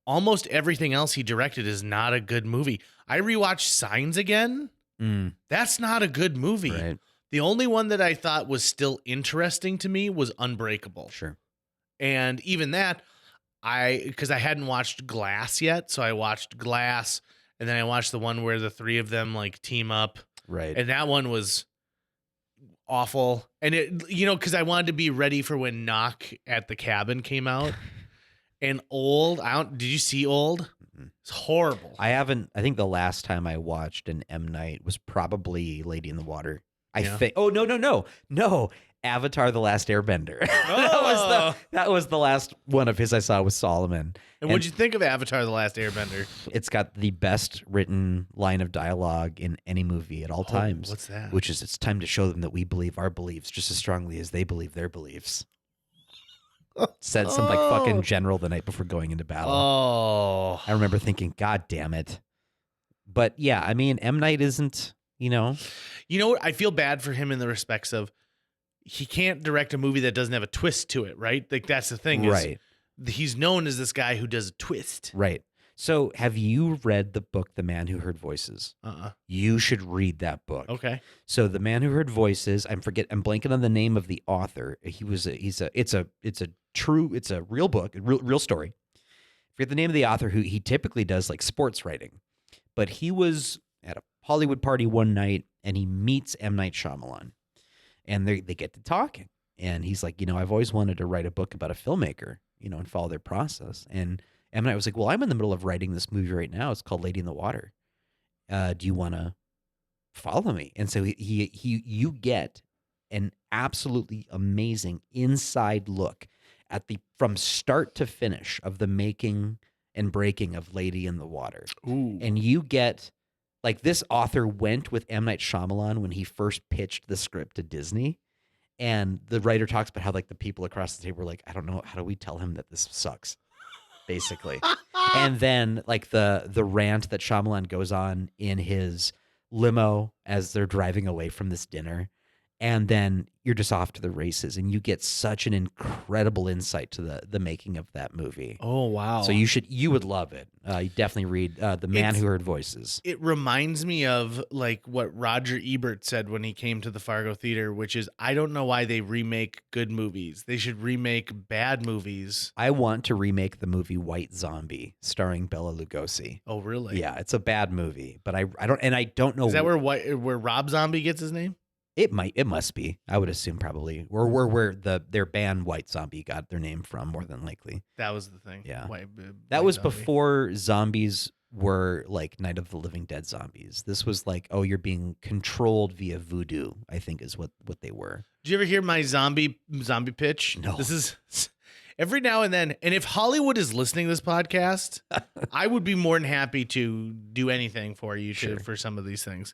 Almost everything else he directed is not a good movie. I rewatched Signs again. That's not a good movie. Right. The only one that I thought was still interesting to me was Unbreakable. Sure. And even that, because I hadn't watched Glass yet, so I watched Glass, and then I watched the one where the three of them like team up. Right. And that one was awful. And it, because I wanted to be ready for when Knock at the Cabin came out. And Old, did you see Old? It's horrible. I haven't. I think the last time I watched an M. Night was probably Lady in the Water. I think. Oh no! Avatar: The Last Airbender. Oh. that was the last one of his I saw with Solomon. And what'd you think of Avatar: The Last Airbender? It's got the best written line of dialogue in any movie at all times. What's that? Which is, it's time to show them that we believe our beliefs just as strongly as they believe their beliefs. Said some like fucking general the night before going into battle. Oh, I remember thinking, God damn it. But yeah, I mean, M. Night isn't, You know what? I feel bad for him in the respects of he can't direct a movie that doesn't have a twist to it, right? Like that's the thing. Right. He's known as this guy who does a twist. Right. So have you read the book, The Man Who Heard Voices? You should read that book. Okay. So The Man Who Heard Voices, I'm blanking on the name of the author. It's a real book, a real story. I forget the name of the author, who he typically does like sports writing. But he was at a Hollywood party one night and he meets M. Night Shyamalan. And they get to talking. And he's like, I've always wanted to write a book about a filmmaker, and follow their process. And M. Night was like, well, I'm in the middle of writing this movie right now. It's called Lady in the Water. Do you want to follow me? And so you get an absolutely amazing inside look at from start to finish of the making and breaking of Lady in the Water. Ooh. And you get, like, this author went with M. Night Shyamalan when he first pitched the script to Disney. And the writer talks about how like the people across the table were like, I don't know, how do we tell him that this sucks? Basically. And then like the rant that Shyamalan goes on in his limo as they're driving away from this dinner. And then you're just off to the races, and you get such an incredible insight to the making of that movie. Oh, wow. So you would love it. You definitely read The Man Who Heard Voices. It reminds me of like what Roger Ebert said when he came to the Fargo Theater, which is, I don't know why they remake good movies. They should remake bad movies. I want to remake the movie White Zombie starring Bela Lugosi. Oh, really? Yeah, it's a bad movie, but I don't know. Is that where Rob Zombie gets his name? It must be. I would assume probably. Or where their band White Zombie got their name from, more than likely. That was the thing. Yeah. That was before zombies were like Night of the Living Dead zombies. This was like, oh, you're being controlled via voodoo, I think is what they were. Did you ever hear my zombie pitch? No. This is every now and then. And if Hollywood is listening to this podcast, I would be more than happy to do anything for you for some of these things.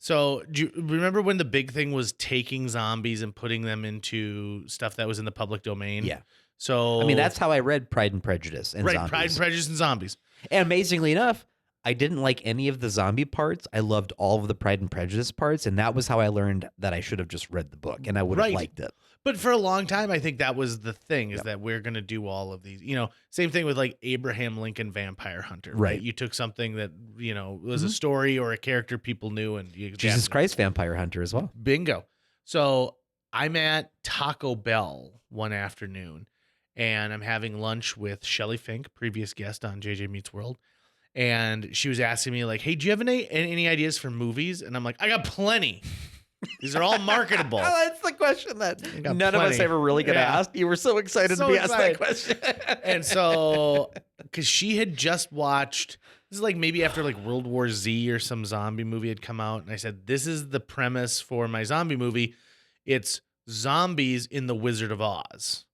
So do you remember when the big thing was taking zombies and putting them into stuff that was in the public domain? Yeah. So I mean, that's how I read Pride and Prejudice and zombies. Pride and Prejudice and zombies. And amazingly enough, I didn't like any of the zombie parts. I loved all of the Pride and Prejudice parts, and that was how I learned that I should have just read the book, and I would have liked it. But for a long time, I think that was the thing, is that we're going to do all of these. You know, same thing with like Abraham Lincoln Vampire Hunter, right? You took something that, you know, was a story or a character people knew, and you Jesus Christ Vampire Hunter as well. Bingo. So I'm at Taco Bell one afternoon, and I'm having lunch with Shelley Fink, previous guest on JJ Meets World. And she was asking me like, hey, do you have any ideas for movies? And I'm like, I got plenty. These are all marketable. Oh, that's the question that none plenty. of us ever really got asked. You were so excited to be asked that question. And so, because she had just watched, this is like maybe after like World War Z or some zombie movie had come out. And I said, this is the premise for my zombie movie. It's zombies in the Wizard of Oz.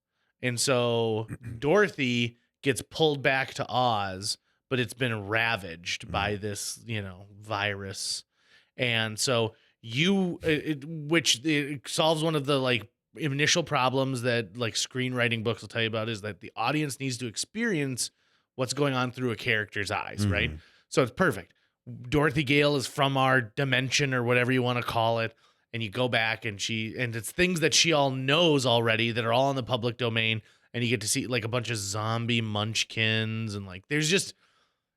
And so Dorothy gets pulled back to Oz, but it's been ravaged by this, you know, virus. And so which solves one of the like initial problems that like screenwriting books will tell you about, is that the audience needs to experience what's going on through a character's eyes, right? So it's perfect. Dorothy Gale is from our dimension or whatever you want to call it. And you go back and it's things that she all knows already that are all in the public domain. And you get to see like a bunch of zombie munchkins, and like there's just,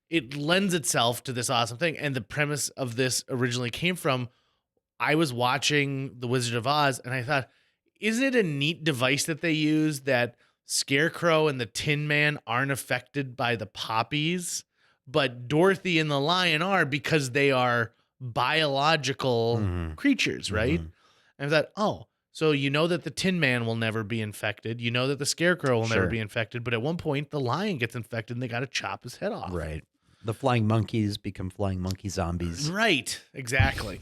it lends itself to this awesome thing. And the premise of this originally came from, I was watching The Wizard of Oz and I thought, isn't it a neat device that they use that Scarecrow and the Tin Man aren't affected by the poppies, but Dorothy and the Lion are, because they are biological creatures, right? And I thought, oh, so you know that the Tin Man will never be infected. You know that the Scarecrow will never be infected. But at one point, the lion gets infected and they got to chop his head off. Right. The flying monkeys become flying monkey zombies. Right. Exactly.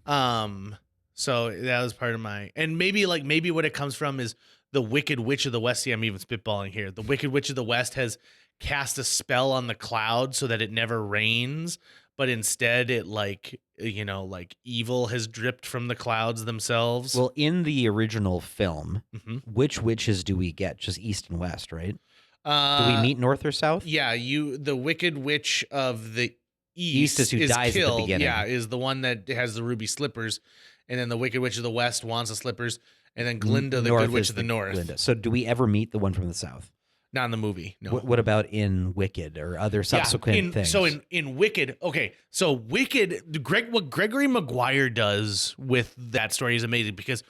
So that was part of and maybe what it comes from is the Wicked Witch of the West. See, I'm even spitballing here. The Wicked Witch of the West has cast a spell on the cloud so that it never rains, but instead it like, you know, like evil has dripped from the clouds themselves. Well, in the original film, which witches do we get? Just east and west, right? Do we meet north or south? Yeah, the Wicked Witch of the East is who dies killed, at the beginning. Yeah, is the one that has the ruby slippers, and then the Wicked Witch of the West wants the slippers, and then Glinda, the Good Witch of the North. Glinda. So do we ever meet the one from the south? Not in the movie, no. What about in Wicked or other subsequent things? So in Wicked, okay, so Wicked, what Gregory Maguire does with that story is amazing, because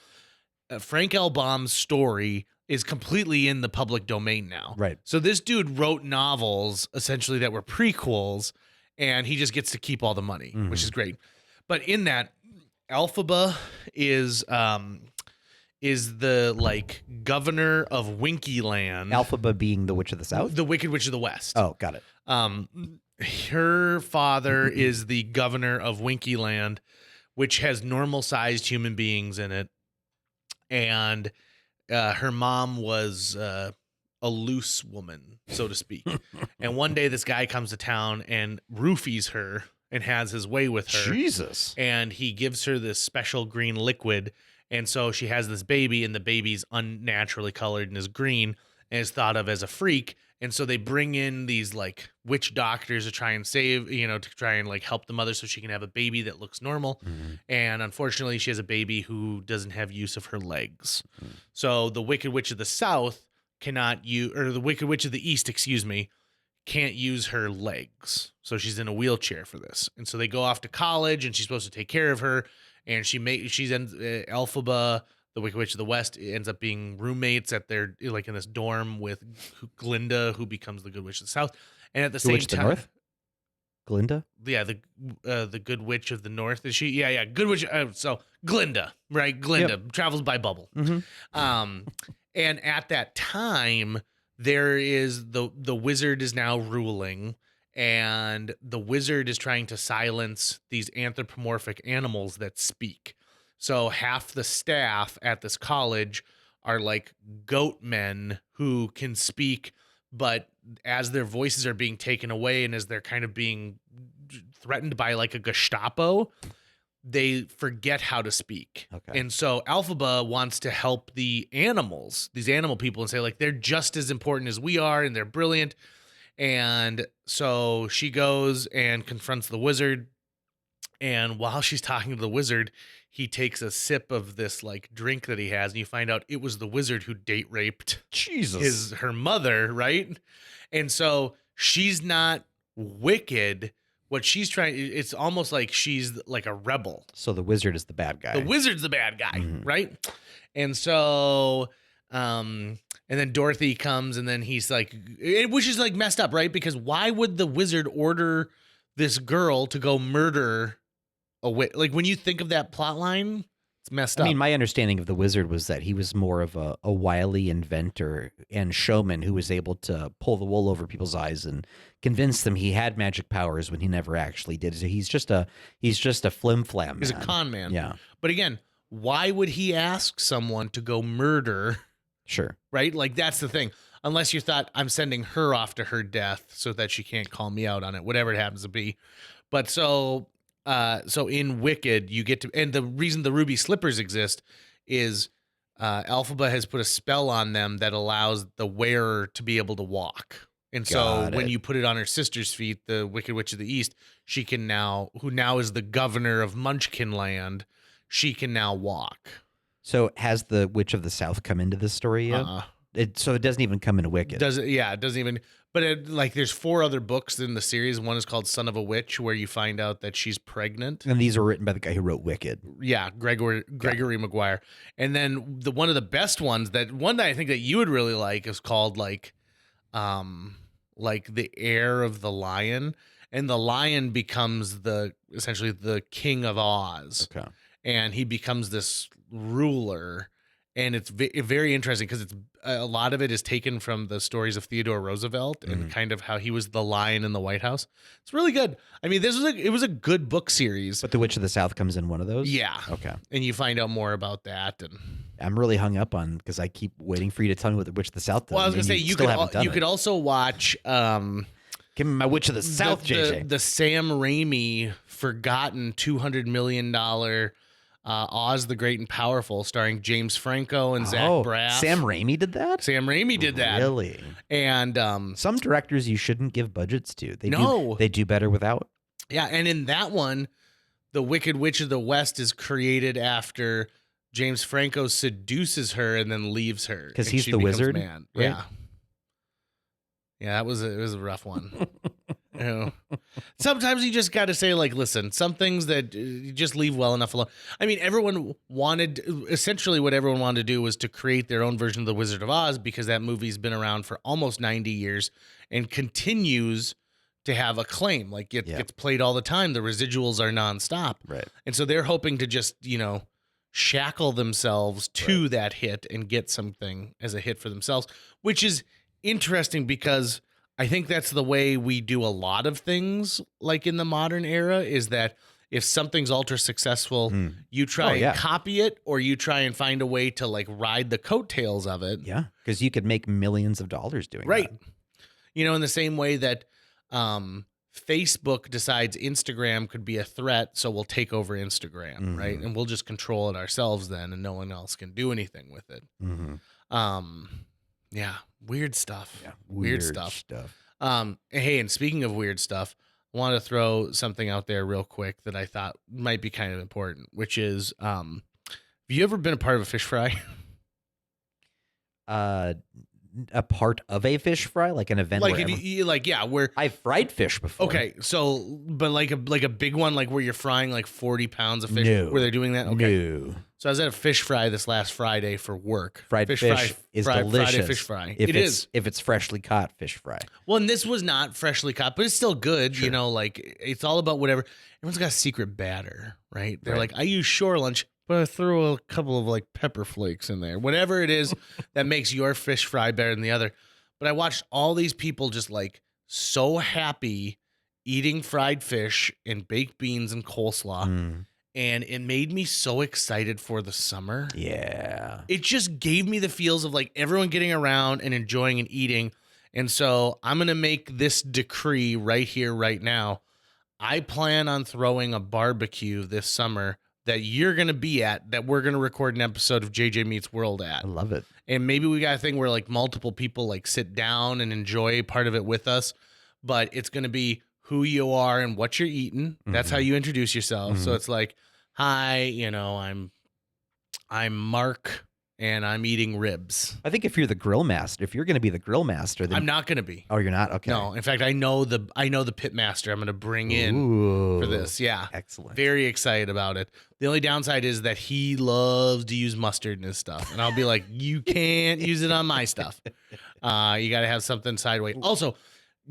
Frank L. Baum's story is completely in the public domain now. Right. So this dude wrote novels essentially that were prequels, and he just gets to keep all the money, which is great. But in that, Elphaba is the like governor of Winkyland. Elphaba being the Witch of the South? The Wicked Witch of the West. Oh, got it. Her father is the governor of Winkyland, which has normal-sized human beings in it. And her mom was a loose woman, so to speak. And one day this guy comes to town and roofies her and has his way with her. Jesus. And he gives her this special green liquid, And so she has this baby, and the baby's unnaturally colored and is green and is thought of as a freak. And so they bring in these like witch doctors to try and save, to try and like help the mother so she can have a baby that looks normal. Mm-hmm. And unfortunately, she has a baby who doesn't have use of her legs. So the Wicked Witch of the South cannot use, or the Wicked Witch of the East, excuse me, can't use her legs. So she's in a wheelchair for this. And so they go off to college, and she's supposed to take care of her. And she's in Elphaba, the Wicked Witch of the West, ends up being roommates at their, like, in this dorm with Glinda, who becomes the Good Witch of the South. And at the same time, North? Glinda? Yeah, the Good Witch of the North. Is she? Yeah, Good Witch. So Glinda, right? Glinda travels by bubble. Mm-hmm. And at that time, there is the wizard is now ruling, and the wizard is trying to silence these anthropomorphic animals that speak. So half the staff at this college are like goat men who can speak, but as their voices are being taken away and as they're kind of being threatened by like a Gestapo, they forget how to speak. Okay. And so Elphaba wants to help the animals, these animal people, and say like they're just as important as we are and they're brilliant. And so she goes and confronts the wizard. And while she's talking to the wizard, he takes a sip of this like drink that he has, and you find out it was the wizard who date raped her mother, right? And so she's not wicked. What she's trying, it's almost like she's like a rebel. So the wizard is the bad guy. The wizard's the bad guy, right? And so, and then Dorothy comes, and then he's like, which is like messed up, right? Because why would the wizard order this girl to go murder a witch? Like when you think of that plot line, it's messed up. I mean, my understanding of the wizard was that he was more of a wily inventor and showman who was able to pull the wool over people's eyes and convince them he had magic powers when he never actually did. So he's just a flim-flam. He's a con man. Yeah. But again, why would he ask someone to go murder? Sure. Right? Like that's the thing. Unless you thought I'm sending her off to her death so that she can't call me out on it, whatever it happens to be. But so in Wicked, you get to, and the reason the ruby slippers exist is Elphaba has put a spell on them that allows the wearer to be able to walk. And so when you put it on her sister's feet, the Wicked Witch of the East, she can now, who now is the governor of Munchkin Land, she can now walk. So has the Witch of the South come into this story yet? So it doesn't even come into Wicked. Does it? Yeah, it doesn't even. But there's 4 other books in the series. One is called Son of a Witch, where you find out that she's pregnant. And these are written by the guy who wrote Wicked. Yeah, Gregory Maguire. And then one of the best ones, that I think that you would really like, is called like the Heir of the Lion, and the lion becomes essentially the King of Oz. Okay. And he becomes this ruler. And it's very interesting because it's a lot of it is taken from the stories of Theodore Roosevelt and kind of how he was the lion in the White House. It's really good. I mean, it was a good book series. But the Witch of the South comes in one of those? Yeah. Okay. And you find out more about that. And I'm really hung up on, because I keep waiting for you to tell me what the Witch of the South does. Well, I was going to say, you could also watch give me my Witch of the South, JJ. The Sam Raimi forgotten $200 million Oz the Great and Powerful, starring James Franco and Zach Braff. Sam Raimi did that? Sam Raimi did that. Really? And some directors you shouldn't give budgets to. They do better without. Yeah, and in that one, the Wicked Witch of the West is created after James Franco seduces her and then leaves her. Because he's the wizard? Right? Yeah, it was a rough one. Sometimes you just got to say, like, listen, some things that you just leave well enough alone. I mean, essentially what everyone wanted to do was to create their own version of The Wizard of Oz, because that movie's been around for almost 90 years and continues to have acclaim. Like, it gets played all the time. The residuals are nonstop. Right. And so they're hoping to just, shackle themselves to that hit and get something as a hit for themselves, which is interesting because I think that's the way we do a lot of things, like in the modern era, is that if something's ultra successful, you try and copy it, or you try and find a way to like ride the coattails of it. Yeah, because you could make millions of dollars doing that. Right. In the same way that Facebook decides Instagram could be a threat, so we'll take over Instagram, right? And we'll just control it ourselves then, and no one else can do anything with it. Yeah, weird stuff. Yeah, weird stuff. Hey, and speaking of weird stuff, I want to throw something out there real quick that I thought might be kind of important, which is, have you ever been a part of a fish fry? A part of a fish fry, like an event. Like, if you, like, yeah, where I've fried fish before. Okay, so but like a big one, like where you're frying like 40 pounds of fish. No. Where they're doing that? Okay. No. So I was at a fish fry this last Friday for work. Fried fish is delicious. Friday fish fry. If it's freshly caught fish fry. Well, and this was not freshly caught, but it's still good. Sure. You know, like it's all about whatever. Everyone's got a secret batter, right? They're like, I use shore lunch, but I throw a couple of like pepper flakes in there. Whatever it is that makes your fish fry better than the other. But I watched all these people just like so happy eating fried fish and baked beans and coleslaw. And it made me so excited for the summer. Yeah. It just gave me the feels of like everyone getting around and enjoying and eating. And so I'm going to make this decree right here, right now. I plan on throwing a barbecue this summer that you're going to be at, that we're going to record an episode of JJ Meets World at. I love it. And maybe we got a thing where like multiple people like sit down and enjoy part of it with us, but it's going to be who you are and what you're eating. That's how you introduce yourself. So it's like, hi, you know, I'm Mark and I'm eating ribs. I think if you're the grill master, if you're going to be the grill master, then I'm not going to be. Oh, you're not? Okay. No, in fact, I know the pit master I'm going to bring in for this. Yeah. Excellent. Very excited about it. The only downside is that he loves to use mustard in his stuff. And I'll be like, you can't use it on my stuff. You got to have something sideways. Also,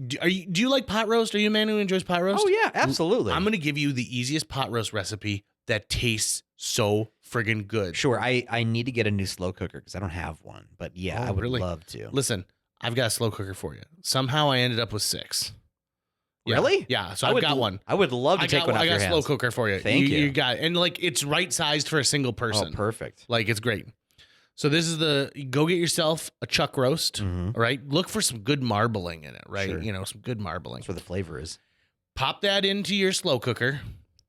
do you like pot roast? Are you a man who enjoys pot roast? Oh, yeah, absolutely. I'm going to give you the easiest pot roast recipe that tastes so friggin' good. Sure. I need to get a new slow cooker because I don't have one. But yeah, I would love to. Listen, I've got a slow cooker for you. Somehow I ended up with 6. Yeah. Really? Yeah. So I've got one. I would love to take one off your hands. I got a slow cooker for you. Thank you. You got it. And like it's right sized for a single person. Oh, perfect. Like it's great. So this is go get yourself a chuck roast. All right. Look for some good marbling in it, right? Sure. You know, some good marbling. That's where the flavor is. Pop that into your slow cooker.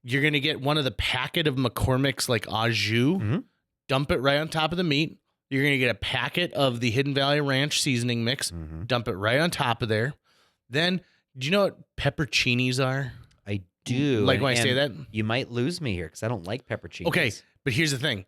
You're going to get one of the packet of McCormick's like au jus. Dump it right on top of the meat. You're going to get a packet of the Hidden Valley Ranch seasoning mix. Dump it right on top of there. Then, do you know what pepperoncinis are? I do. Like when I say that? You might lose me here because I don't like pepperoncinis. Okay, but here's the thing.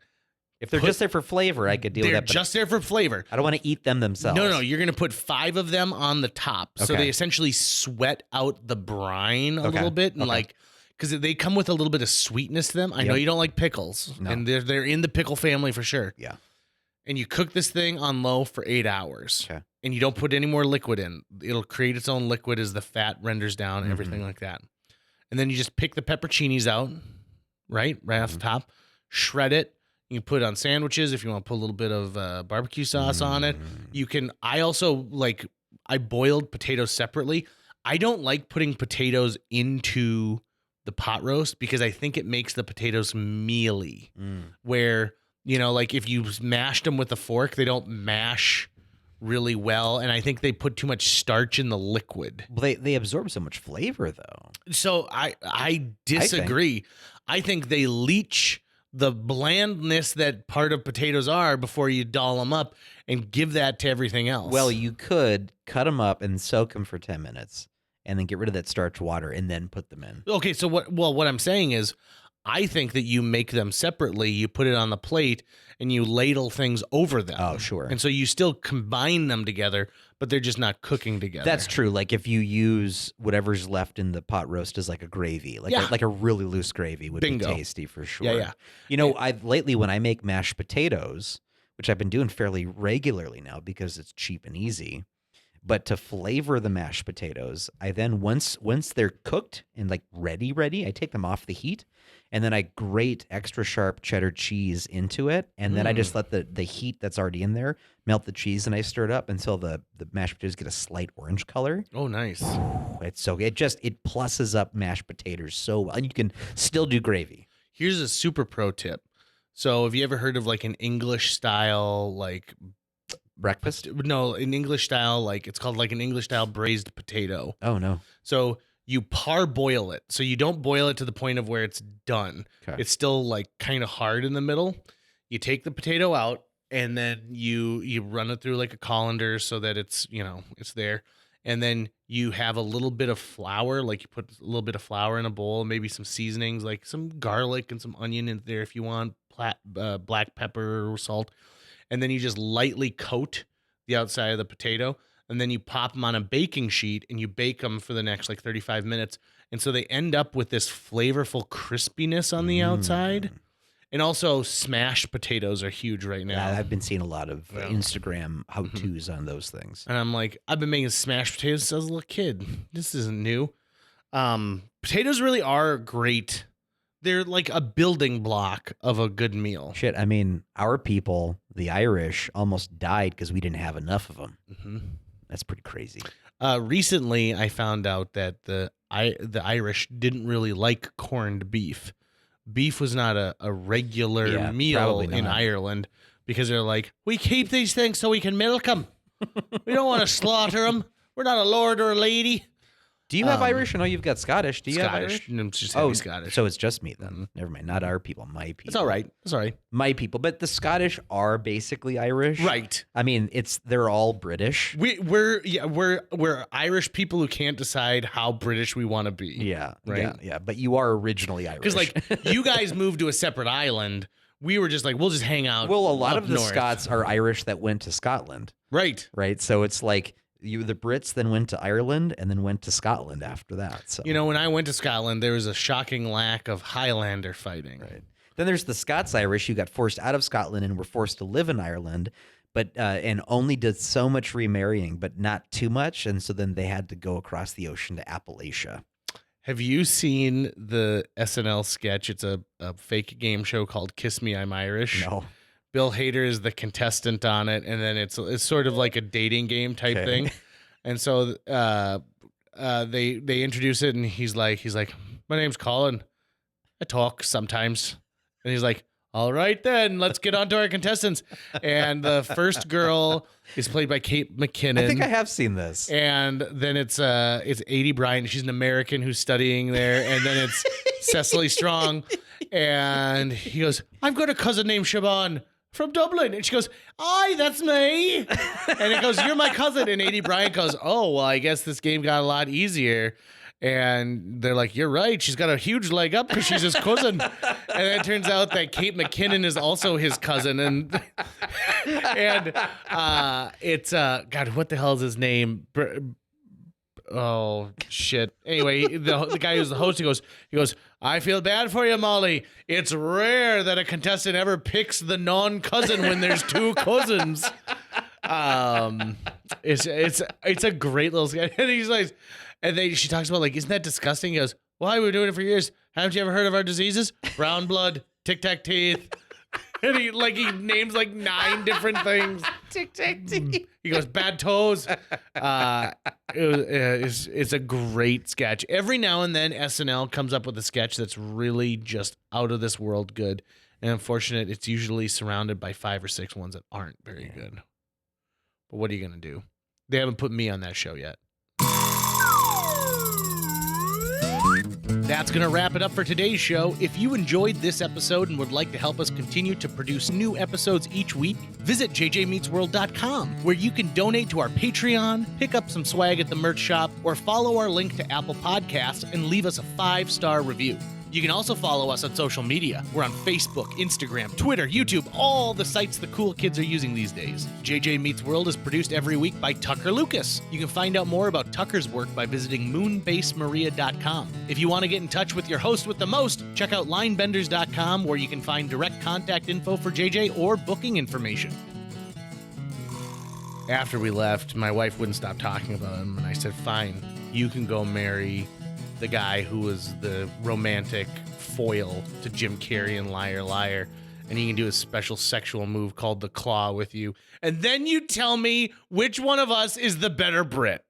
If they're just there for flavor, I could deal with that. They're just there for flavor. I don't want to eat them themselves. No, you're going to put 5 of them on the top. So Okay. they essentially sweat out the brine a little bit. And like, because they come with a little bit of sweetness to them. I know you don't like pickles. No. And they're in the pickle family for sure. Yeah. And you cook this thing on low for 8 hours. Okay. And you don't put any more liquid in. It'll create its own liquid as the fat renders down and everything like that. And then you just pick the pepperoncinis out, right off the top, shred it. You can put it on sandwiches if you want to put a little bit of barbecue sauce on it. You can. I boiled potatoes separately. I don't like putting potatoes into the pot roast because I think it makes the potatoes mealy. Where, you know, like if you mashed them with a fork, they don't mash really well. And I think they put too much starch in the liquid. Well, they absorb so much flavor, though. So I disagree. I think they leach the blandness that part of potatoes are before you doll them up and give that to everything else. Well, you could cut them up and soak them for 10 minutes and then get rid of that starch water and then put them in. Okay, so what I'm saying is I think that you make them separately, you put it on the plate and you ladle things over them. Oh, sure. And so you still combine them together, but they're just not cooking together. That's true. Like if you use whatever's left in the pot roast as like a gravy, like a really loose gravy would Bingo. be tasty for sure. Yeah. You know, lately when I make mashed potatoes, which I've been doing fairly regularly now because it's cheap and easy, but to flavor the mashed potatoes, I then once they're cooked and like ready, I take them off the heat and then I grate extra sharp cheddar cheese into it. And then I just let the heat that's already in there melt the cheese and I stir it up until the mashed potatoes get a slight orange color. Oh, nice. It's so it pluses up mashed potatoes so well. And you can still do gravy. Here's a super pro tip. So have you ever heard of like an English style, like Breakfast? No, an English style, like it's called like an English style braised potato. Oh, no. So you parboil it. So you don't boil it to the point of where it's done. Okay. It's still like kind of hard in the middle. You take the potato out and then you run it through like a colander so that it's, it's there. And then you have a little bit of flour, like you put a little bit of flour in a bowl, maybe some seasonings, like some garlic and some onion in there if you want, black pepper or salt. And then you just lightly coat the outside of the potato. And then you pop them on a baking sheet and you bake them for the next like 35 minutes. And so they end up with this flavorful crispiness on the outside. And also smashed potatoes are huge right now. Yeah, I've been seeing a lot of Instagram how-tos on those things. And I'm like, I've been making smashed potatoes since I was a little kid. This isn't new. Potatoes really are great. They're like a building block of a good meal. Shit, I mean, our people, the Irish, almost died because we didn't have enough of them. Mm-hmm. That's pretty crazy. Recently, I found out that the Irish didn't really like corned beef. Beef was not a regular meal in Ireland because they're like, we keep these things so we can milk them. We don't want to slaughter them. We're not a lord or a lady. Do you have Irish? I know you've got Scottish. Do you have Irish? I'm just heavy Scottish. So it's just me then. Never mind. Not our people. My people. It's all right. It's all right. My people. But the Scottish are basically Irish. Right. I mean, they're all British. We're Irish people who can't decide how British we want to be. Yeah. Right. Yeah. But you are originally Irish. Because like you guys moved to a separate island. We were just like, we'll just hang out. Well, a lot of the north. Scots are Irish that went to Scotland. Right. Right. So it's like the Brits then went to Ireland and then went to Scotland after that. So when I went to Scotland, there was a shocking lack of Highlander fighting. Right. Then there's the Scots-Irish who got forced out of Scotland and were forced to live in Ireland, but and only did so much remarrying, but not too much, and so then they had to go across the ocean to Appalachia. Have you seen the SNL sketch? It's a fake game show called Kiss Me, I'm Irish. No. Bill Hader is the contestant on it, and then it's sort of like a dating game type thing. And so they introduce it, and he's like, my name's Colin. I talk sometimes. And he's like, all right then, let's get on to our contestants. And the first girl is played by Kate McKinnon. I think I have seen this. And then it's Adie Bryant. She's an American who's studying there. And then it's Cecily Strong. And he goes, I've got a cousin named Siobhan from Dublin. And she goes, aye, that's me. And it goes, you're my cousin. And Adie Bryant goes, oh, well, I guess this game got a lot easier. And they're like, you're right. She's got a huge leg up because she's his cousin. And then it turns out that Kate McKinnon is also his cousin. And it's, God, what the hell is his name? Oh, shit. Anyway, the guy who's the host, he goes, I feel bad for you, Molly. It's rare that a contestant ever picks the non-cousin when there's two cousins. It's a great little sketch. And he's like, she talks about like, isn't that disgusting? He goes, why we're doing it for years. Haven't you ever heard of our diseases? Brown blood, tic-tac teeth. And he names like 9 different things. Tic-tac teeth. He goes, bad toes. It's a great sketch. Every now and then SNL comes up with a sketch that's really just out of this world good. And unfortunate, it's usually surrounded by 5 or 6 ones that aren't very good. But what are you going to do? They haven't put me on that show yet. That's going to wrap it up for today's show. If you enjoyed this episode and would like to help us continue to produce new episodes each week, visit jjmeetsworld.com, where you can donate to our Patreon, pick up some swag at the merch shop, or follow our link to Apple Podcasts and leave us a 5-star review. You can also follow us on social media. We're on Facebook, Instagram, Twitter, YouTube, all the sites the cool kids are using these days. JJ Meets World is produced every week by Tucker Lucas. You can find out more about Tucker's work by visiting moonbasemaria.com. If you want to get in touch with your host with the most, check out linebenders.com, where you can find direct contact info for JJ or booking information. After we left, my wife wouldn't stop talking about him, and I said, fine, you can go marry the guy who was the romantic foil to Jim Carrey in Liar Liar, and he can do a special sexual move called the claw with you. And then you tell me which one of us is the better Brit.